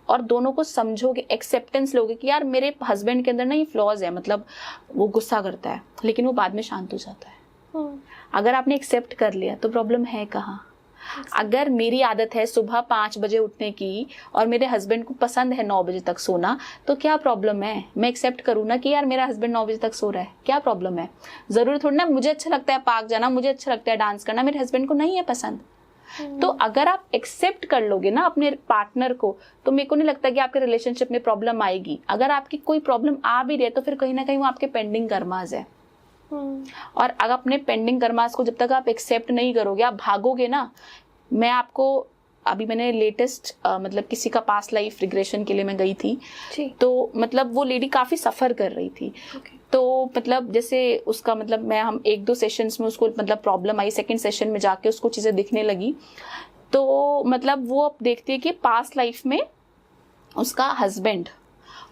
और दोनों को समझोगे, एक्सेप्टेंस लोगे कि यार मेरे हस्बैंड के अंदर ना ये फ्लॉज है, मतलब वो गुस्सा करता है लेकिन वो बाद में शांत हो जाता है, अगर आपने एक्सेप्ट कर लिया तो प्रॉब्लम है कहाँ? अगर मेरी आदत है सुबह 5 बजे उठने की और मेरे हस्बैंड को पसंद है 9 बजे तक सोना, तो क्या प्रॉब्लम है? मैं एक्सेप्ट करूँ ना कि यार मेरा हस्बैंड 9 बजे तक सो रहा है, क्या प्रॉब्लम है? जरूरी थोड़ी ना मुझे अच्छा लगता है पार्क जाना, मुझे अच्छा लगता है डांस करना, मेरे हस्बैंड को नहीं है पसंद। तो अगर आप एक्सेप्ट कर लोगे ना अपने पार्टनर को, तो मेरे को नहीं लगता कि आपके रिलेशनशिप में प्रॉब्लम आएगी। अगर आपकी कोई प्रॉब्लम आ भी रही है तो फिर कहीं ना कहीं वो आपके पेंडिंग कर्मास है। और अगर अपने पेंडिंग कर्मास को जब तक आप एक्सेप्ट नहीं करोगे, आप भागोगे ना। मैं आपको अभी मैंने लेटेस्ट मतलब किसी का पास्ट लाइफ रिग्रेशन के लिए मैं गई थी, तो मतलब वो लेडी काफी सफर कर रही थी। तो मतलब जैसे उसका मतलब मैं हम 1-2 सेशंस में उसको मतलब प्रॉब्लम आई, सेकंड सेशन में जाके उसको चीजें दिखने लगी। तो मतलब वो अब देखती है कि पास्ट लाइफ में उसका हस्बैंड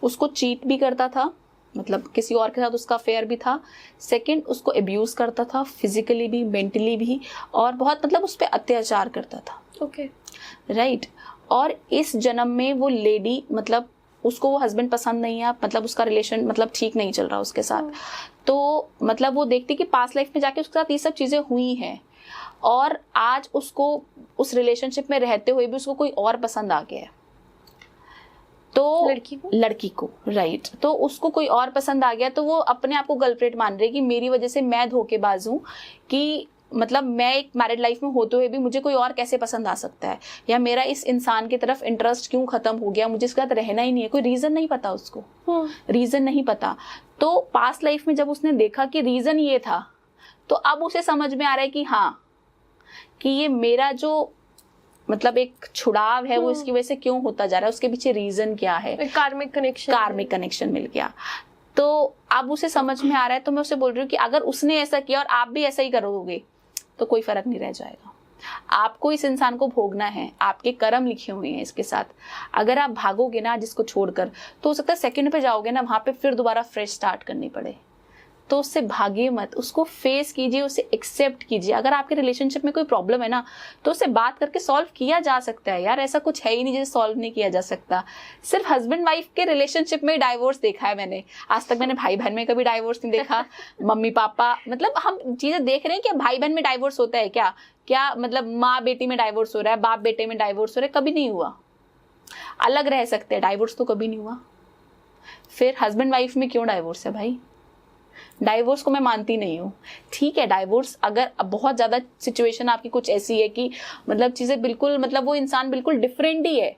उसको चीट भी करता था, मतलब किसी और के साथ उसका अफेयर भी था। सेकंड, उसको अब्यूज करता था, फिजिकली भी मेंटली भी, और बहुत मतलब उस पर अत्याचार करता था। राइट। और इस जन्म में वो लेडी मतलब उसको वो हस्बैंड पसंद नहीं है, मतलब उसका रिलेशन मतलब ठीक नहीं चल रहा उसके साथ। तो मतलब वो देखती कि पास्ट लाइफ में जाके उसके साथ ये सब चीजें हुई हैं और आज उसको उस रिलेशनशिप में रहते हुए भी उसको कोई और पसंद आ गया है। तो लड़की को राइट, तो उसको कोई और पसंद आ गया, तो वो अपने आप को गलप्रेट मान रही है कि मेरी वजह से मैं धोखेबाज हूँ, कि मतलब मैं एक मैरिड लाइफ में होते हुए भी मुझे कोई और कैसे पसंद आ सकता है, या मेरा इस इंसान की तरफ इंटरेस्ट क्यों खत्म हो गया, मुझे इसके साथ रहना ही नहीं है। कोई रीजन नहीं पता उसको, रीजन नहीं पता। तो पास्ट लाइफ में जब उसने देखा कि रीजन ये था, तो अब उसे समझ में आ रहा है कि हाँ, कि ये मेरा जो मतलब एक छुड़ाव है वो इसकी वजह से क्यों होता जा रहा है, उसके पीछे रीजन क्या है, कार्मिक कनेक्शन मिल गया। तो अब उसे समझ में आ रहा है। तो मैं उसे बोल रही हूँ कि अगर उसने ऐसा किया और आप भी ऐसा ही करोगे तो कोई फर्क नहीं रह जाएगा। आपको इस इंसान को भोगना है, आपके कर्म लिखे हुए हैं इसके साथ। अगर आप भागोगे ना जिसको छोड़कर, तो हो सकता है सेकंड पे जाओगे ना, वहां पे फिर दोबारा फ्रेश स्टार्ट करनी पड़े। तो उससे भागिए मत, उसको फेस कीजिए, उसे एक्सेप्ट कीजिए। अगर आपके रिलेशनशिप में कोई प्रॉब्लम है ना, तो उसे बात करके सॉल्व किया जा सकता है यार, ऐसा कुछ है ही नहीं जिसे सॉल्व नहीं किया जा सकता। सिर्फ हस्बैंड वाइफ के रिलेशनशिप में डाइवोर्स देखा है मैंने, आज तक मैंने भाई बहन में कभी डाइवोर्स नहीं देखा। मम्मी पापा मतलब हम चीजें देख रहे हैं कि भाई बहन में डाइवोर्स होता है क्या, क्या मतलब माँ बेटी में डाइवोर्स हो रहा है, बाप बेटे में डाइवोर्स हो रहा है, कभी नहीं हुआ। अलग रह सकते हैं, डाइवोर्स तो कभी नहीं हुआ। फिर हस्बैंड वाइफ में क्यों डाइवोर्स है भाई? डाइवोर्स को मैं मानती नहीं हूँ। ठीक है, डाइवोर्स अगर बहुत ज्यादा सिचुएशन आपकी कुछ ऐसी है कि मतलब चीजें बिल्कुल मतलब वो इंसान बिल्कुल डिफरेंट ही है,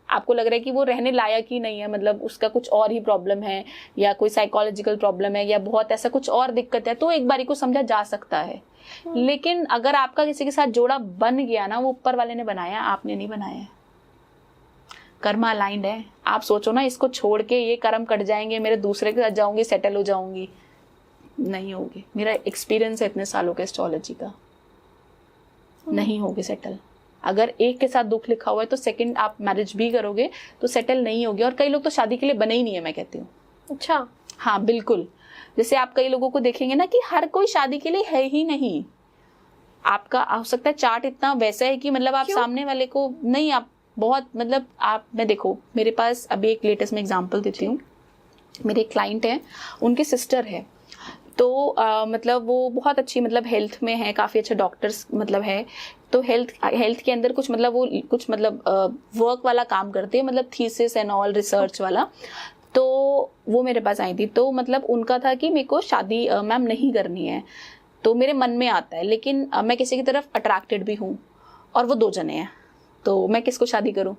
आपको लग रहा है कि वो रहने लायक ही नहीं है, मतलब उसका कुछ और ही प्रॉब्लम है या कोई साइकोलॉजिकल प्रॉब्लम है या बहुत ऐसा कुछ और दिक्कत है, तो एक बारी को समझा जा सकता है। लेकिन अगर आपका किसी के साथ जोड़ा बन गया ना, वो ऊपर वाले ने बनाया, आपने नहीं बनाया है। कर्म अलाइंड है। आप सोचो ना, इसको छोड़ के ये कर्म कट जाएंगे, मेरे दूसरे के साथ जाऊंगी, सेटल हो जाऊंगी, नहीं होगी। मेरा एक्सपीरियंस है इतने सालों के एस्ट्रोलॉजी का, नहीं होगी सेटल। अगर एक के साथ दुख लिखा हुआ है तो सेकंड आप मैरिज भी करोगे तो सेटल नहीं होगी। और कई लोग तो शादी के लिए बने ही नहीं है, मैं कहती हूँ। अच्छा, हाँ बिल्कुल। जैसे आप कई लोगों को देखेंगे ना कि हर कोई शादी के लिए है ही नहीं। आपका हो सकता है चार्ट इतना वैसा है कि मतलब आप सामने वाले को नहीं, आप बहुत मतलब आप, मैं देखो मेरे पास अभी एक लेटेस्ट में एग्जांपल देती हूँ। मेरे एक क्लाइंट है, उनकी सिस्टर है, तो मतलब वो बहुत अच्छी मतलब हेल्थ में है, काफ़ी अच्छे डॉक्टर्स मतलब है। तो हेल्थ के अंदर कुछ मतलब वो कुछ मतलब वर्क वाला काम करते हैं, मतलब थीसिस एंड ऑल रिसर्च वाला। तो वो मेरे पास आई थी, तो मतलब उनका था कि मेरे को शादी मैम नहीं करनी है। तो मेरे मन में आता है, लेकिन मैं किसी की तरफ अट्रैक्टेड भी हूँ और वो 2 जने हैं, तो मैं किसको शादी करूँ।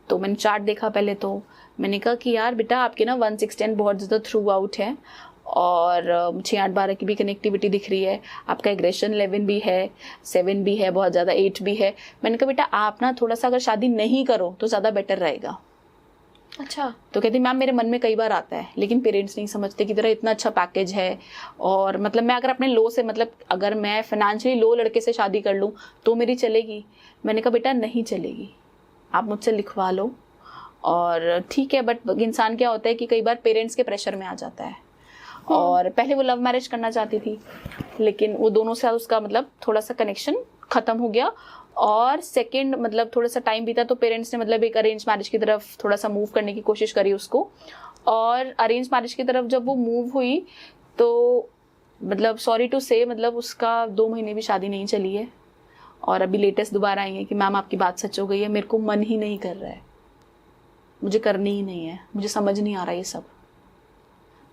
तो मैंने चार्ट देखा पहले, तो मैंने कहा कि यार बेटा आपके ना 1 6 10 बहुत ज़्यादा थ्रू आउट है, और 6 8 12 की भी कनेक्टिविटी दिख रही है, आपका एग्रेशन 11 भी है, 7 भी है बहुत ज़्यादा, 8 भी है। मैंने कहा बेटा आप ना थोड़ा सा अगर शादी नहीं करो तो ज़्यादा बेटर रहेगा। अच्छा। तो कहती मैम मेरे मन में कई बार आता है, लेकिन पेरेंट्स नहीं समझते कि तेरा इतना अच्छा पैकेज है, और मतलब मैं अगर अपने लो से, मतलब अगर मैं फाइनेंशियली लो लड़के से शादी कर लूँ तो मेरी चलेगी। मैंने कहा बेटा नहीं चलेगी, आप मुझसे लिखवा लो और ठीक है। बट इंसान क्या होता है कि कई बार पेरेंट्स के प्रेशर में आ जाता है, और पहले वो लव मैरिज करना चाहती थी, लेकिन वो दोनों से उसका मतलब थोड़ा सा कनेक्शन खत्म हो गया। और सेकंड मतलब थोड़ा सा टाइम बीता तो पेरेंट्स ने मतलब एक अरेंज मैरिज की तरफ थोड़ा सा मूव करने की कोशिश करी उसको, और अरेंज मैरिज की तरफ जब वो मूव हुई तो मतलब सॉरी टू से मतलब उसका 2 महीने भी शादी नहीं चली है, और अभी लेटेस्ट दोबारा आई है कि मैम आपकी बात सच हो गई है, मेरे को मन ही नहीं कर रहा है, मुझे करनी ही नहीं है, मुझे समझ नहीं आ रहा ये सब,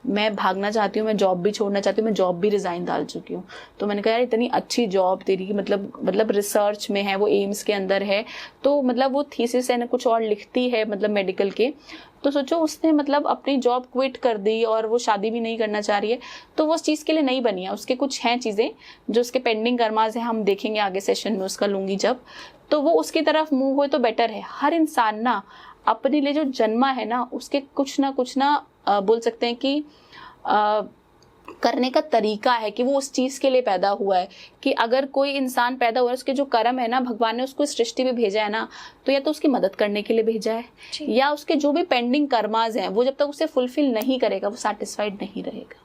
मैं भागना चाहती हूँ, मैं जॉब भी छोड़ना चाहती हूँ, मैं जॉब भी रिजाइन डाल चुकी हूँ। तो मैंने कहा यार इतनी अच्छी जॉब तेरी, मतलब रिसर्च में है, वो एम्स के अंदर है, तो मतलब वो थीसिस है ना कुछ और लिखती है मतलब मेडिकल के, तो सोचो उसने मतलब अपनी जॉब क्विट कर दी और वो शादी भी नहीं करना चाह रही है, तो वो उस चीज़ के लिए नहीं बनी है। उसके कुछ हैं चीज़ें जो उसके पेंडिंग कर्माज है, हम देखेंगे आगे सेशन में उसका लूँगी जब, तो वो उसकी तरफ मूव हो तो बेटर है। हर इंसान ना अपने लिए जो जन्मा है ना उसके कुछ ना बोल सकते हैं कि करने का तरीका है कि वो उस चीज के लिए पैदा हुआ है। कि अगर कोई इंसान पैदा हुआ है, उसके जो कर्म है ना, भगवान ने उसको इस सृष्टि में भेजा है ना, तो या तो उसकी मदद करने के लिए भेजा है, या उसके जो भी पेंडिंग कर्माज हैं वो जब तक उसे फुलफिल नहीं करेगा वो सेटिस्फाइड नहीं रहेगा।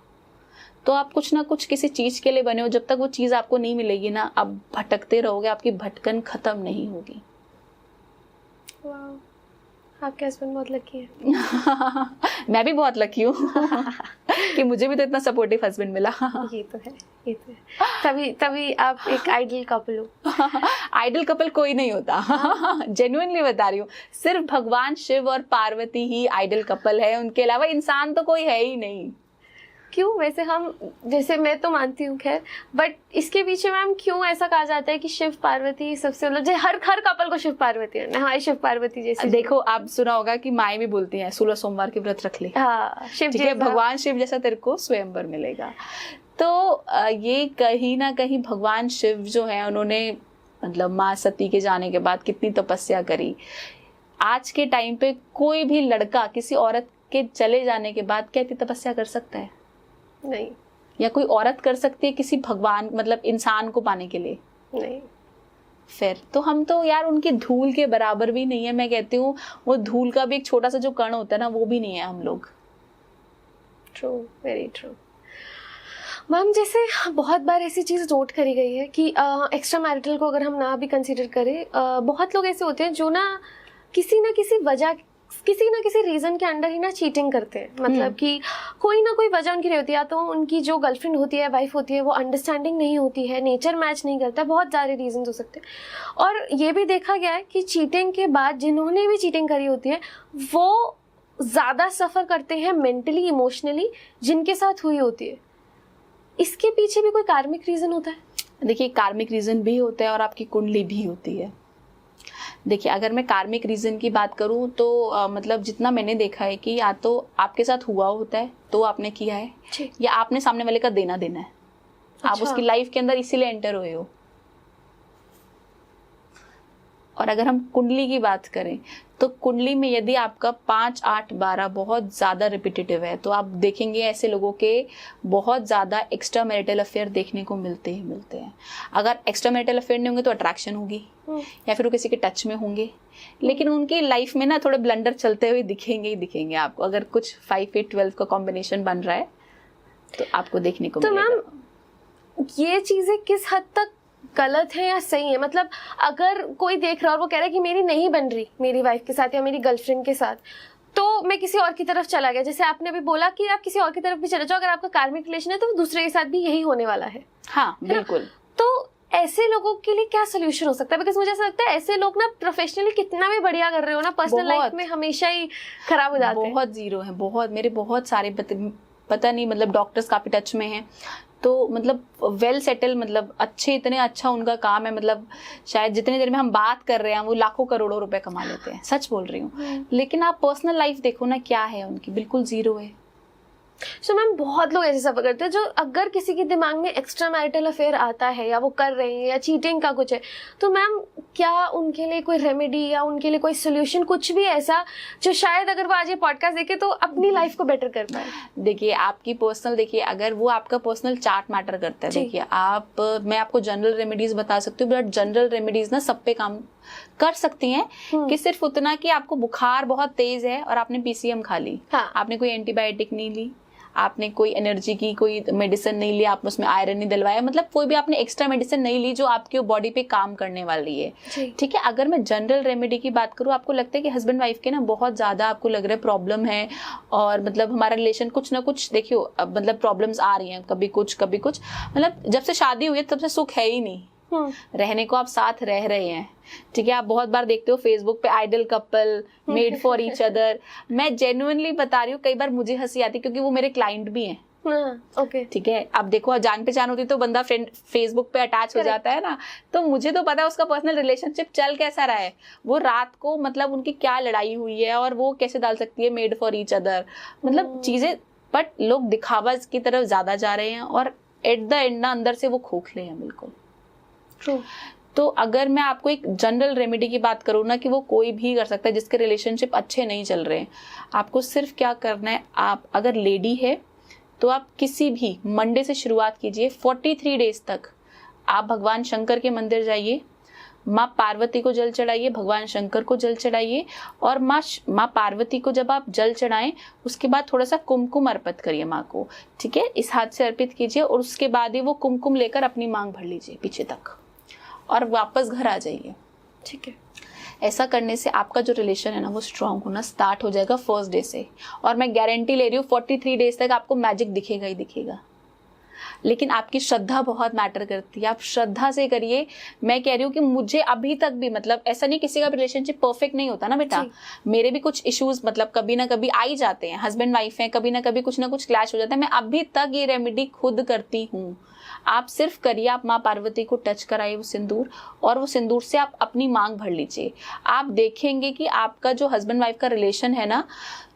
तो आप कुछ ना कुछ किसी चीज के लिए बने हो, जब तक वो चीज आपको नहीं मिलेगी ना आप भटकते रहोगे, आपकी भटकन खत्म नहीं होगी। आपके हस्बैंड बहुत लकी है। मैं भी बहुत लकी हूँ कि मुझे भी तो इतना सपोर्टिव हस्बैंड मिला। ये तो है। तभी आप एक आइडियल कपल हो। आइडियल कपल कोई नहीं होता, जेन्युइनली बता रही हूँ, सिर्फ भगवान शिव और पार्वती ही आइडियल कपल है, उनके अलावा इंसान तो कोई है ही नहीं। क्यों वैसे जैसे मैं तो मानती हूँ खैर, बट इसके पीछे मैम क्यों ऐसा कहा जाता है कि शिव पार्वती सबसे मतलब हर कपल को शिव पार्वती है ना? हाँ, शिव पार्वती जैसे देखो आप सुना होगा कि माएँ भी बोलती हैं 16 सोमवार के व्रत रख ले, हाँ शिव ठीक है, भगवान शिव जैसा तेरे को स्वयंवर मिलेगा। तो ये कहीं ना कहीं भगवान शिव जो है उन्होंने मतलब माँ सती के जाने के बाद कितनी तपस्या करी। आज के टाइम पे कोई भी लड़का किसी औरत के चले जाने के बाद क्या इतनी तपस्या कर सकता है? नहीं। या कोई औरत कर सकती है किसी भगवान मतलब इंसान को पाने के लिए? नहीं। फिर तो हम तो यार उनकी धूल के बराबर भी नहीं है। मैं कहती हूँ वो धूल का भी एक छोटा सा जो कण होता है ना, वो भी नहीं है हम लोग। True, very true. मैम जैसे बहुत बार ऐसी चीज़ नोट करी गई है कि एक्स्ट्रा मैरिटल को अगर हम ना भी कंसीडर करें, बहुत लोग ऐसे होते हैं जो ना किसी ना किसी रीज़न के अंडर ही ना चीटिंग करते हैं। मतलब कि कोई ना कोई वजह उनकी रहती है, या तो उनकी जो गर्लफ्रेंड होती है, वाइफ होती है, वो अंडरस्टैंडिंग नहीं होती है, नेचर मैच नहीं करता, बहुत सारे रीजन हो सकते हैं। और ये भी देखा गया है कि चीटिंग के बाद जिन्होंने भी चीटिंग करी होती है वो ज़्यादा सफ़र करते हैं मेंटली इमोशनली जिनके साथ हुई होती है। इसके पीछे भी कोई कार्मिक रीज़न होता है? देखिए कार्मिक रीज़न भी होता है और आपकी कुंडली भी होती है। देखिए अगर मैं कार्मिक रीज़न की बात करूं तो मतलब जितना मैंने देखा है कि या तो आपके साथ हुआ होता है तो आपने किया है, या आपने सामने वाले का देना है। अच्छा। आप उसकी लाइफ के अंदर इसीलिए एंटर हुए हो। और अगर हम कुंडली की बात करें तो कुंडली में यदि आपका 5, 8, 12 बहुत ज़्यादा रिपीटेटिव है तो आप देखेंगे ऐसे लोगों के बहुत ज़्यादा एक्स्ट्रा मैरिटल अफेयर देखने को मिलते हैं। अगर एक्स्ट्रा मैरिटल अफेयर नहीं होंगे तो अट्रैक्शन होगी या फिर वो किसी के टच में होंगे, लेकिन उनकी लाइफ में ना थोड़े ब्लंडर चलते हुए दिखेंगे आपको। अगर कुछ 5, 8, 12 का कॉम्बिनेशन बन रहा है तो आपको देखने को मिलेगा। तो मैम ये चीज़ें किस हद तक गलत है या सही है? मतलब अगर कोई देख रहा है और वो कह रहा है कि मेरी नहीं बन रही मेरी वाइफ के साथ या मेरी गर्लफ्रेंड के साथ, तो मैं किसी और की तरफ चला गया, जैसे आपने अभी बोला कि आप किसी और की तरफ भी चले जाओ, अगर आपका कार्मिक रिलेशन है तो दूसरे के साथ भी यही होने वाला है। हाँ बिल्कुल। तो ऐसे लोगों के लिए क्या सोल्यूशन हो सकता है? बिकॉज मुझे ऐसा लगता है ऐसे लोग ना प्रोफेशनली कितना भी बढ़िया कर रहे हो ना, पर्सनल लाइफ में हमेशा ही खराब हो जाते हैं। बहुत जीरो है, बहुत। मेरे बहुत सारे पता नहीं, मतलब डॉक्टर्स काफी टच में हैं, तो मतलब वेल सेटल, मतलब अच्छे, इतने अच्छा उनका काम है, मतलब शायद जितनी देर में हम बात कर रहे हैं वो लाखों करोड़ों रुपए कमा लेते हैं, सच बोल रही हूँ। लेकिन आप पर्सनल लाइफ देखो ना, क्या है उनकी, बिल्कुल जीरो है। सो मैम बहुत लोग ऐसे सफर करते हैं जो अगर किसी के दिमाग में एक्स्ट्रा मैरिटल अफेयर आता है या वो कर रहे हैं या चीटिंग का कुछ है, तो मैम क्या उनके लिए कोई रेमेडी या उनके लिए कोई सोल्यूशन, कुछ भी ऐसा जो शायद अगर वो आज ये पॉडकास्ट देखे तो अपनी लाइफ को बेटर कर पाए? देखिए आपकी पर्सनल, देखिए अगर वो आपका पर्सनल चार्ट मैटर करता है, देखिए मैं आपको जनरल रेमेडीज बता सकती हूँ, बट जनरल रेमेडीज ना सब पे काम कर सकती हैं कि सिर्फ उतना कि आपको बुखार बहुत तेज है और आपने पीसीएम खा ली, आपने कोई एंटीबायोटिक नहीं ली, आपने कोई एनर्जी की कोई मेडिसिन नहीं ली, आप उसमें आयरन नहीं डलवाया, मतलब कोई भी आपने एक्स्ट्रा मेडिसिन नहीं ली जो आपकी बॉडी पे काम करने वाली है, ठीक है। अगर मैं जनरल रेमेडी की बात करूँ, आपको लगता है कि हस्बैंड वाइफ के ना बहुत ज्यादा आपको लग रहा है प्रॉब्लम है, और मतलब हमारा रिलेशन कुछ ना कुछ, देखियो अब मतलब प्रॉब्लम्स आ रही हैं, कभी कुछ, मतलब जब से शादी हुई है तब से सुख है ही नहीं, रहने को आप साथ रह रहे हैं, ठीक है। आप बहुत बार देखते हो फेसबुक पे ideal couple, made for each other. मैं जेन्युइनली बता रही हूँ, कई बार मुझे हंसी आती है क्योंकि वो मेरे क्लाइंट भी हैं। ओके, ठीक है। अब देखो जान पहचान होती तो बंदा फ्रेंड फेसबुक पे अटैच हो जाता है ना, तो मुझे तो पता है उसका पर्सनल रिलेशनशिप चल कैसा रहा है, वो रात को मतलब उनकी क्या लड़ाई हुई है और वो कैसे डाल सकती है मेड फॉर ईच अदर, मतलब चीजें। बट लोग दिखावा की तरफ ज्यादा जा रहे हैं और एट द एंड ना अंदर से वो खोखले हैं, बिल्कुल। तो अगर मैं आपको एक जनरल रेमेडी की बात करूँ ना, कि वो कोई भी कर सकता है जिसके रिलेशनशिप अच्छे नहीं चल रहे हैं, आपको सिर्फ क्या करना है, आप अगर लेडी है तो आप किसी भी मंडे से शुरुआत कीजिए, 43 डेज तक आप भगवान शंकर के मंदिर जाइए, माँ पार्वती को जल चढ़ाइए, भगवान शंकर को जल चढ़ाइए, और माँ पार्वती को जब आप जल चढ़ाएं उसके बाद थोड़ा सा कुमकुम अर्पित करिए माँ को, ठीक है। इस हाथ से अर्पित कीजिए और उसके बाद ही वो कुमकुम लेकर अपनी मांग भर लीजिए पीछे तक और वापस घर आ जाइए, ठीक है। ऐसा करने से आपका जो रिलेशन है ना वो स्ट्रांग होना स्टार्ट हो जाएगा फर्स्ट डे से, और मैं गारंटी ले रही हूँ 43 डेज तक आपको मैजिक दिखेगा ही दिखेगा। लेकिन आपकी श्रद्धा बहुत मैटर करती है, आप श्रद्धा से करिए। मैं कह रही हूँ कि मुझे अभी तक भी, मतलब ऐसा नहीं किसी का रिलेशनशिप परफेक्ट नहीं होता ना बेटा, मेरे भी कुछ इश्यूज मतलब कभी ना कभी आ ही जाते हैं, हस्बैंड वाइफ हैं, कभी ना कभी कुछ ना कुछ क्लैश हो जाता है। मैं अभी तक ये रेमेडी खुद करती हूँ। आप सिर्फ करिए, आप माँ पार्वती को टच कराइए वो सिंदूर, और वो सिंदूर से आप अपनी मांग भर लीजिए। आप देखेंगे कि आपका जो हस्बैंड वाइफ का रिलेशन है ना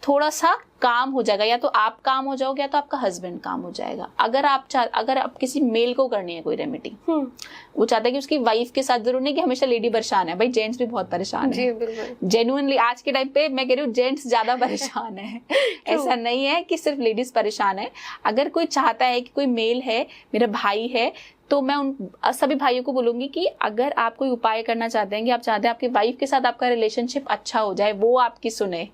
थोड़ा सा काम हो जाएगा, या तो आप काम हो जाओगे या तो आपका हस्बैंड काम हो जाएगा। अगर आप किसी मेल को करनी है कोई रेमेडी, वो चाहता है कि उसकी वाइफ के साथ, जरूर नहीं कि हमेशा लेडी परेशान है, भाई जेंट्स भी बहुत परेशान है जेन्युइनली। आज के टाइम पे मैं कह रही हूँ जेंट्स ज्यादा परेशान है ऐसा नहीं है कि सिर्फ लेडीज परेशान है। अगर कोई चाहता है कि कोई मेल है, मेरा भाई है, तो मैं उन सभी भाइयों को बोलूंगी कि अगर आप कोई उपाय करना चाहते हैं, कि आप चाहते हैं आपकी वाइफ के साथ आपका रिलेशनशिप अच्छा हो जाए, वो आपकी सुने,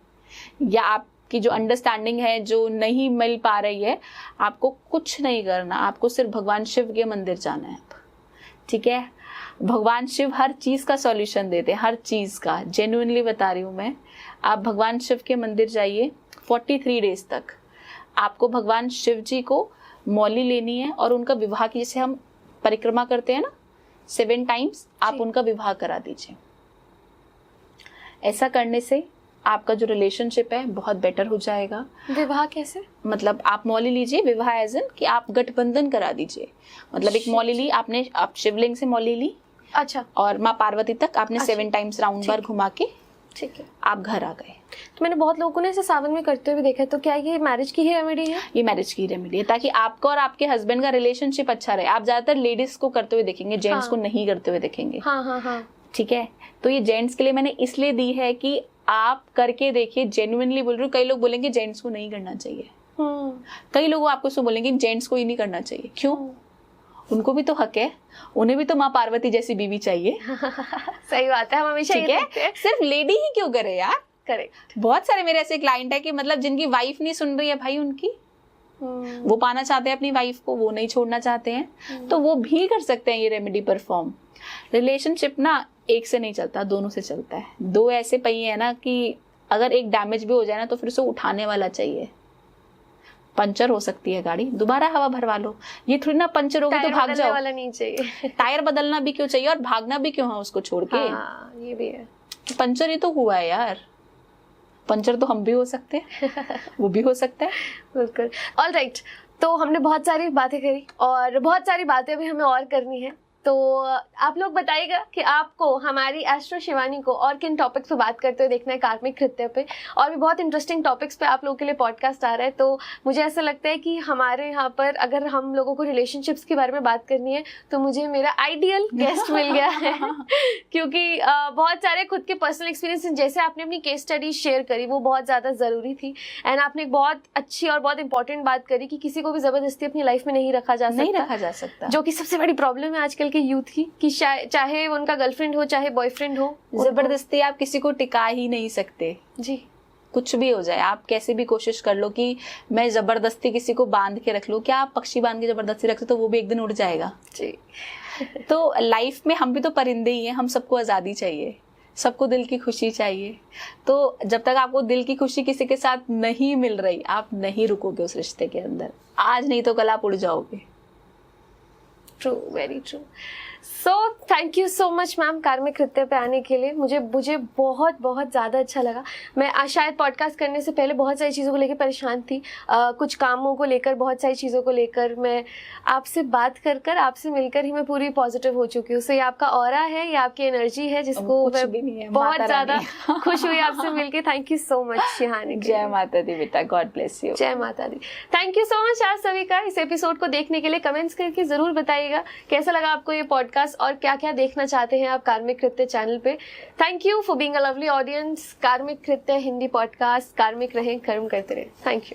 या आपकी जो अंडरस्टैंडिंग है जो नहीं मिल पा रही है, आपको कुछ नहीं करना, आपको सिर्फ भगवान शिव के मंदिर जाना है, ठीक है। भगवान शिव हर चीज का सॉल्यूशन देते हैं, हर चीज का, जेन्युइनली बता रही हूँ मैं। आप भगवान शिव के मंदिर जाइए, 43 डेज तक आपको भगवान शिव जी को मौली लेनी है और उनका विवाह की, जैसे हम परिक्रमा करते हैं ना 7 टाइम्स, आप उनका विवाह करा दीजिए। ऐसा करने से आपका जो रिलेशनशिप है बहुत बेटर हो जाएगा। विवाह कैसे? मतलब आप मौली लीजिए, विवाह एज इन कि आप गठबंधन करा दीजिए। मतलब एक मौली ली आपने, आप शिवलिंग से मौली ली, अच्छा, और माँ पार्वती तक आपने 7 टाइम्स राउंड बार घुमा के, ठीक है, आप घर आ गए। तो मैंने बहुत लोगों ने इसे सावन में करते हुए देखा है, तो क्या ये मैरिज की ही रेमेडी है? ये मैरिज की रेमेडी है, ताकि आपका और आपके हस्बैंड का रिलेशनशिप अच्छा रहे। आप ज्यादातर लेडीज को करते हुए देखेंगे, जेंट्स को नहीं करते हुए देखेंगे। हाँ, ठीक है। तो ये जेंट्स के लिए मैंने इसलिए दी है कि आप करके देखिए, जेन्युइनली बोल रही हूँ। कई लोग बोलेंगे जेंट्स को नहीं करना चाहिए, कई लोग आपको इसको बोलेंगे जेंट्स को ही नहीं करना चाहिए। क्यों? उनको भी तो हक है, उन्हें भी तो माँ पार्वती जैसी बीवी चाहिए। सही बात है, हम हमेशा ठीक है। सिर्फ लेडी ही क्यों करे यार? करेक्ट। बहुत सारे मेरे ऐसे क्लाइंट है कि मतलब जिनकी वाइफ नहीं सुन रही है भाई उनकी, वो पाना चाहते हैं अपनी वाइफ को, वो नहीं छोड़ना चाहते हैं, तो वो भी कर सकते हैं ये रेमेडी परफॉर्म। रिलेशनशिप ना एक से नहीं चलता, दोनों से चलता है। 2 ऐसे पहिए है ना कि अगर एक डैमेज भी हो जाए ना तो फिर उसे उठाने वाला चाहिए, पंचर हो सकती है गाड़ी, दोबारा हवा भरवा लो। ये थोड़ी ना पंचर हो गई तो भाग जाओ। वाला नहीं चाहिए। टायर बदलना भी क्यों चाहिए और भागना भी क्यों है उसको छोड़ के? हाँ, ये भी है। पंचर ही तो हुआ है यार, पंचर तो हम भी हो सकते हैं, वो भी हो सकता है। बिल्कुल। ऑल राइट, तो हमने बहुत सारी बातें करी और बहुत सारी बातें भी हमें और करनी है। तो आप लोग बताइएगा कि आपको हमारी एस्ट्रो शिवानी को और किन टॉपिक्स पे बात करते हुए देखना है कार्मिक कृत्य पे, और भी बहुत इंटरेस्टिंग टॉपिक्स पे आप लोगों के लिए पॉडकास्ट आ रहा है। तो मुझे ऐसा लगता है कि हमारे यहाँ पर अगर हम लोगों को रिलेशनशिप्स के बारे में बात करनी है तो मुझे मेरा आइडियल गेस्ट मिल गया है क्योंकि बहुत सारे खुद के पर्सनल एक्सपीरियंस, जैसे आपने अपनी केस स्टडी शेयर करी, वो बहुत ज़्यादा ज़रूरी थी। एंड आपने एक बहुत अच्छी और बहुत इंपॉर्टेंट बात करी कि किसी को भी ज़बरदस्ती अपनी लाइफ में नहीं रखा जा सकता, जो कि सबसे बड़ी प्रॉब्लम है आजकल के यूथ की, कि चाहे उनका गर्लफ्रेंड हो चाहे बॉयफ्रेंड हो, जबरदस्ती आप किसी को टिका ही नहीं सकते जी। कुछ भी हो जाए, आप कैसे भी कोशिश कर लो कि मैं जबरदस्ती किसी को बांध के रख लूं, क्या आप पक्षी बांध के जबरदस्ती रखते तो वो भी एक दिन उड़ जाएगा जी। तो लाइफ में हम भी तो परिंदे ही हैं, हम सबको आज़ादी चाहिए, सबको दिल की खुशी चाहिए। तो जब तक आपको दिल की खुशी किसी के साथ नहीं मिल रही, आप नहीं रुकोगे उस रिश्ते के अंदर। आज नहीं तो कल आप उड़ जाओगे। True, very true. So thank you so much ma'am कार्मिक कृत्य पे आने के लिए। मुझे बहुत बहुत ज़्यादा अच्छा लगा। मैं शायद पॉडकास्ट करने से पहले बहुत सारी चीज़ों को लेकर परेशान थी, कुछ कामों को लेकर, बहुत सारी चीज़ों को लेकर। मैं आपसे बात कर आपसे मिलकर ही मैं पूरी पॉजिटिव हो चुकी हूँ। सो ये आपका ऑरा है, ये आपकी एनर्जी है, जिसको मैं बहुत ज़्यादा खुश हुई आपसे मिलकर। Thank you so much Shihani. जय माता दी बेटा, गॉड ब्लेस यू। जय माता दी। थैंक यू सो मच आप सभी का इस एपिसोड को देखने के लिए। कमेंट्स करके ज़रूर बताइएगा कैसा लगा आपको ये पॉडकास्ट और क्या क्या देखना चाहते हैं आप कार्मिक कृत्य चैनल पे। Thank you for being a lovely audience. कार्मिक कृत्य हिंदी पॉडकास्ट, कार्मिक रहें, कर्म करते रहें। Thank you.